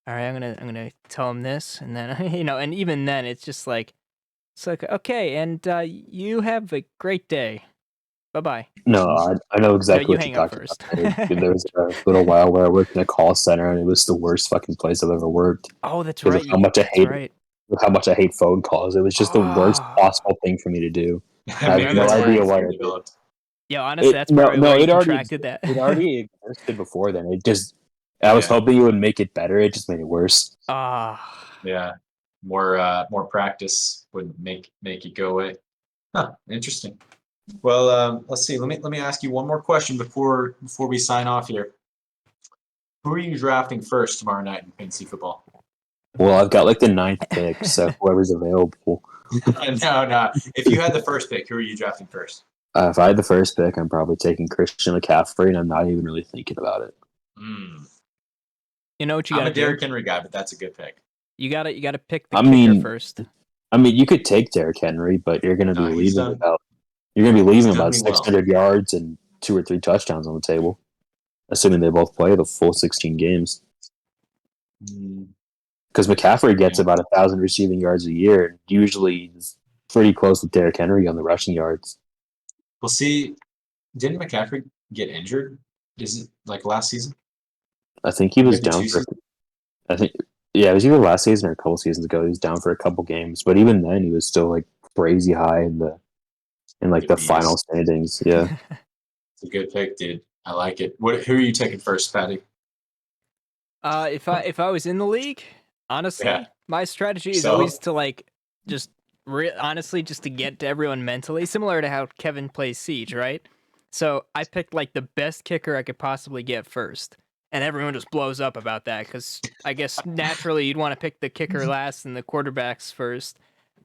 Speaker 5: All right, I'm gonna tell him this. And then, and even then, it's like, okay, and you have a great day. Bye-bye.
Speaker 7: No, I know exactly
Speaker 5: you
Speaker 7: what you're
Speaker 5: hang up
Speaker 7: talking
Speaker 5: first.
Speaker 7: about. There was a little while where I worked in a call center, and it was the worst fucking place I've ever worked.
Speaker 5: Oh, that's
Speaker 7: Because
Speaker 5: right.
Speaker 7: of how much I
Speaker 5: That's
Speaker 7: hate
Speaker 5: right.
Speaker 7: with how much I hate phone calls. It was just the worst
Speaker 5: Ah.
Speaker 7: possible thing for me to do. I
Speaker 6: Maybe
Speaker 7: have no
Speaker 6: that's where
Speaker 7: idea
Speaker 6: it
Speaker 7: why I did.
Speaker 6: developed.
Speaker 5: Yo, honestly, that's probably where you contracted that.
Speaker 7: It already existed before then. I was hoping it would make it better. It just made it worse.
Speaker 5: Ah.
Speaker 6: Yeah, more practice would make it go away. Huh, interesting. Well, let's see. Let me ask you one more question before we sign off here. Who are you drafting first tomorrow night in fantasy football?
Speaker 7: Well, I've got like the 9th pick, so whoever's available.
Speaker 6: No. If you had the first pick, who are you drafting first?
Speaker 7: If I had the first pick, I'm probably taking Christian McCaffrey, and I'm not even really thinking about it.
Speaker 5: You know what you
Speaker 6: I'm
Speaker 5: gotta
Speaker 6: a Derrick
Speaker 5: do?
Speaker 6: Henry guy, but that's a good pick.
Speaker 5: You gotta pick the
Speaker 7: I
Speaker 5: kicker
Speaker 7: mean-
Speaker 5: first.
Speaker 7: I mean, you could take Derrick Henry, but you're going to be
Speaker 6: No, he's
Speaker 7: leaving
Speaker 6: done-
Speaker 7: about you're going to be leaving
Speaker 6: done
Speaker 7: about
Speaker 6: me well.
Speaker 7: 600 yards and 2 or 3 touchdowns on the table, assuming they both play the full 16 games.
Speaker 6: Mm,
Speaker 7: Because McCaffrey gets
Speaker 6: Yeah.
Speaker 7: about 1,000 receiving yards a year, and usually is pretty close with Derrick Henry on the rushing yards.
Speaker 6: Well, see, didn't McCaffrey get injured? Is it like last season?
Speaker 7: I think he was
Speaker 6: Maybe
Speaker 7: down
Speaker 6: 2
Speaker 7: for.
Speaker 6: seasons?
Speaker 7: I think, yeah, it was either last season or a couple seasons ago. He was down for a couple games, but even then, he was still like crazy high in the
Speaker 6: Good beast.
Speaker 7: final standings. Yeah,
Speaker 6: It's a good pick, dude. I like it. Who are you taking first, Patty?
Speaker 5: If I was in the league, honestly,
Speaker 6: Yeah.
Speaker 5: my strategy is
Speaker 6: So?
Speaker 5: always to like just honestly just to get to everyone mentally, similar to how Kevin plays Siege, right? So I picked like the best kicker I could possibly get first, and everyone just blows up about that because I guess naturally you'd want to pick the kicker last and the quarterbacks first.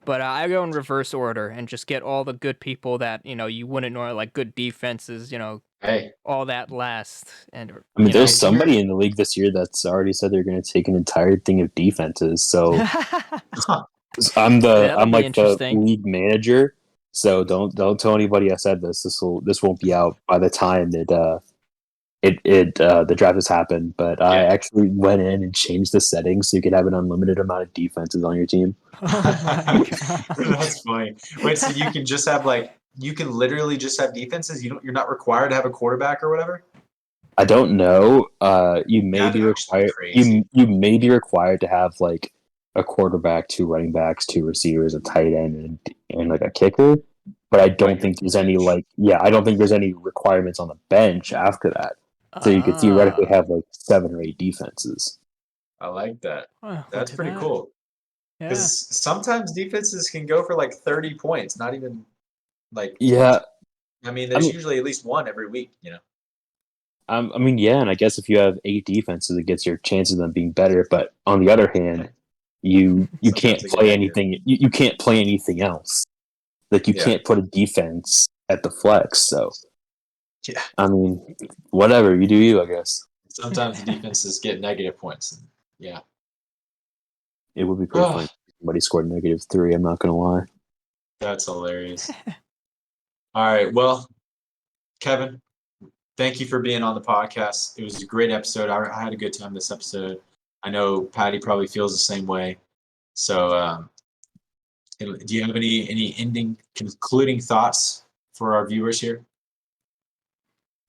Speaker 5: But I go in reverse order and just get all the good people that you wouldn't know, like good defenses,
Speaker 6: Hey,
Speaker 5: all that last. And
Speaker 7: I mean,
Speaker 5: you
Speaker 7: there's
Speaker 6: if
Speaker 7: somebody
Speaker 6: you're-
Speaker 7: in the league this year that's already said they're going to take an entire thing of defenses. So I'm
Speaker 5: That'll be
Speaker 7: like the
Speaker 5: interesting.
Speaker 7: league manager. So don't tell anybody I said this. This won't be out by the time the draft has happened. But I
Speaker 6: Yeah.
Speaker 7: actually went in and changed the settings so you could have an unlimited amount of defenses on your team.
Speaker 5: Oh my god.
Speaker 6: That's funny. Wait, so you can just have you can literally just have defenses? You're not required to have a quarterback or whatever?
Speaker 7: I don't know. You may
Speaker 6: That'd
Speaker 7: be
Speaker 6: actually be
Speaker 7: required.
Speaker 6: crazy.
Speaker 7: You may be required to have like a quarterback, 2 running backs, 2 receivers, a tight end, and like a kicker. But I don't
Speaker 6: Like
Speaker 7: think
Speaker 6: your
Speaker 7: there's any
Speaker 6: bench.
Speaker 7: I don't think there's any requirements on the bench after that. So you could theoretically have like 7 or 8 defenses.
Speaker 6: I like that.
Speaker 5: Wow,
Speaker 6: That's
Speaker 5: look at
Speaker 6: pretty
Speaker 5: that.
Speaker 6: cool.
Speaker 5: Yeah.
Speaker 6: Because sometimes defenses can go for like 30 points, not even like
Speaker 7: Yeah,
Speaker 6: I mean, there's
Speaker 7: mean-
Speaker 6: usually at least one every week,
Speaker 7: I mean, yeah, and I guess if you have 8 defenses, it gets your chances of them being better. But on the other hand, you
Speaker 6: Sometimes
Speaker 7: can't
Speaker 6: they get
Speaker 7: play
Speaker 6: negative.
Speaker 7: anything. You can't play anything else. Like you
Speaker 6: Yeah.
Speaker 7: can't put a defense at the flex. So
Speaker 6: Yeah.
Speaker 7: I mean, whatever you do, you I guess
Speaker 6: Sometimes the defenses get negative points. Yeah.
Speaker 7: it would be pretty funny. If somebody scored -3. I'm not gonna lie.
Speaker 6: That's hilarious. All right. Well, Kevin, thank you for being on the podcast. It was a great episode. I had a good time this episode. I know Patty probably feels the same way. So, do you have any ending concluding thoughts for our viewers here?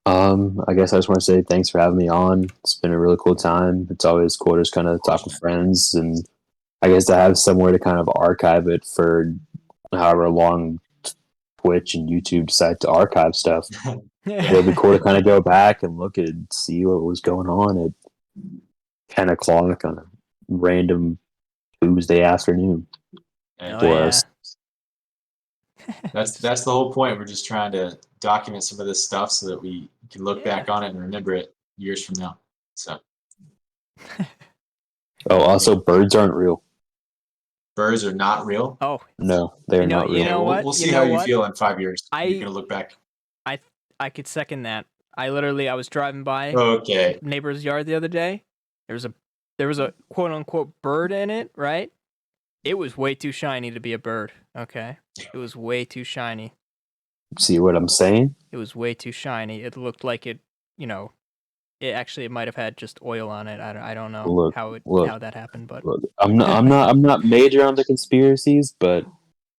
Speaker 7: I guess I just want to say thanks for having me on. It's been a really cool time. It's always cool to just kind of talk with friends, and I guess to have somewhere to kind of archive it for however long Twitch and YouTube decide to archive stuff. It'll be cool to kind of go back and look and see what was going on at 10 o'clock on a random Tuesday afternoon.
Speaker 6: And
Speaker 5: Oh, yeah.
Speaker 6: that's the whole point. We're just trying to document some of this stuff so that we can look back on it and remember it years from now. So
Speaker 7: Oh, also, birds aren't real.
Speaker 6: birds are not real.
Speaker 5: Oh,
Speaker 7: No, they're not real.
Speaker 5: You know what?
Speaker 6: We'll see
Speaker 5: You
Speaker 6: how
Speaker 5: know
Speaker 6: you
Speaker 5: what?
Speaker 6: feel in 5 years.
Speaker 5: I-
Speaker 6: You're gonna look back.
Speaker 5: I could second that. I was driving by
Speaker 6: Okay.
Speaker 5: neighbor's yard the other day. There was a quote unquote bird in it, right? It was way too shiny to be a bird. Okay, it was way too shiny.
Speaker 7: See what I'm saying?
Speaker 5: It was way too shiny. It looked like it it might have had just oil on it. I don't know
Speaker 7: Look,
Speaker 5: how
Speaker 7: look.
Speaker 5: that happened, but
Speaker 7: Look, I'm not major on the conspiracies, but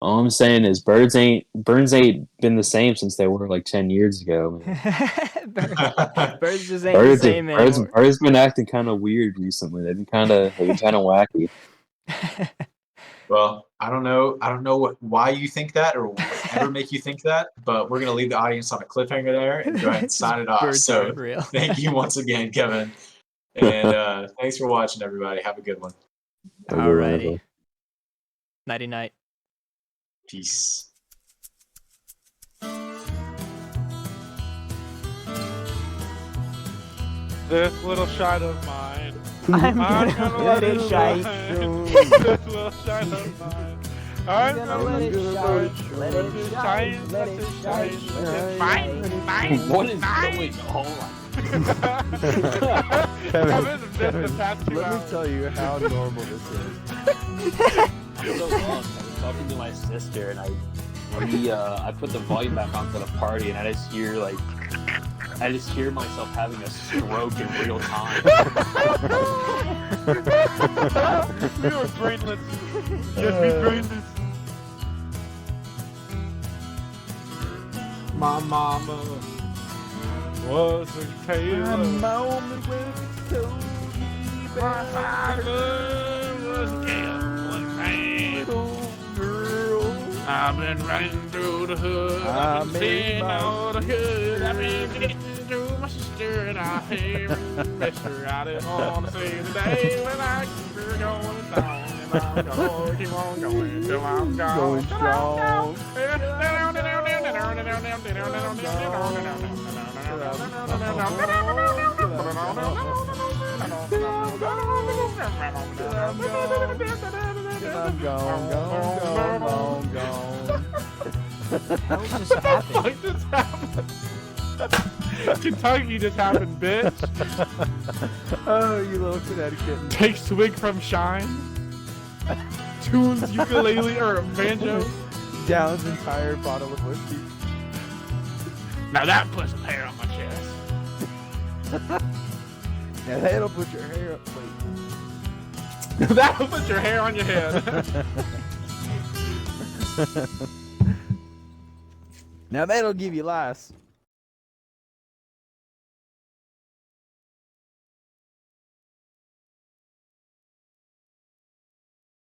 Speaker 7: all I'm saying is birds ain't been the same since they were like 10 years ago.
Speaker 5: birds just ain't the same anymore.
Speaker 7: Birds been acting kind of weird recently. They've been kind of wacky.
Speaker 6: Well, I don't know why you think that or whatever make you think that, but we're gonna leave the audience on a cliffhanger there and go ahead and sign it off.
Speaker 5: Birds
Speaker 6: So
Speaker 5: aren't real.
Speaker 6: thank you once again, Kevin. And thanks for watching, everybody. Have a good one.
Speaker 7: Have a good one,
Speaker 5: Alrighty.
Speaker 7: everyone.
Speaker 5: Nighty night.
Speaker 6: Peace.
Speaker 2: This little shine of mine.
Speaker 5: I'm
Speaker 2: I'm
Speaker 5: gonna
Speaker 2: gonna
Speaker 5: let it
Speaker 2: it
Speaker 5: shine
Speaker 2: shine.
Speaker 5: through.
Speaker 2: This little shine of mine.
Speaker 1: I'm
Speaker 3: gonna let it shine, let it shine, let it shine,
Speaker 1: Mine.
Speaker 7: What is going on?
Speaker 1: I've been just the past 2
Speaker 3: let
Speaker 1: hours.
Speaker 3: me tell you how normal this is.
Speaker 7: So long. I was talking to my sister, and I put the volume back on for the party, and I just hear myself having a stroke in real time.
Speaker 1: We were brainless. Yes, we brainless. My mama was a tailor.
Speaker 3: moment when it's so
Speaker 1: My father was a
Speaker 3: little girl.
Speaker 1: I've been running through the hood.
Speaker 3: I
Speaker 1: I've been
Speaker 3: made
Speaker 1: seeing
Speaker 3: my
Speaker 1: all the hood. I've been getting to my sister and I hate miss her. I didn't want to see the day when I keep her going down. And I'm going to keep on going till I'm gone.
Speaker 3: Going strong. I'm gone, gone.
Speaker 5: What just happened?
Speaker 1: What just happened? Kentucky just happened, bitch.
Speaker 3: Oh, you little Connecticut.
Speaker 1: Take swig from shine. Tunes ukulele or banjo.
Speaker 3: Down's entire bottle of whiskey.
Speaker 1: Now that puts some hair on my chest.
Speaker 3: Yeah, that'll put your hair up. Wait.
Speaker 1: That'll put your hair on your head.
Speaker 3: Now that'll give you lice.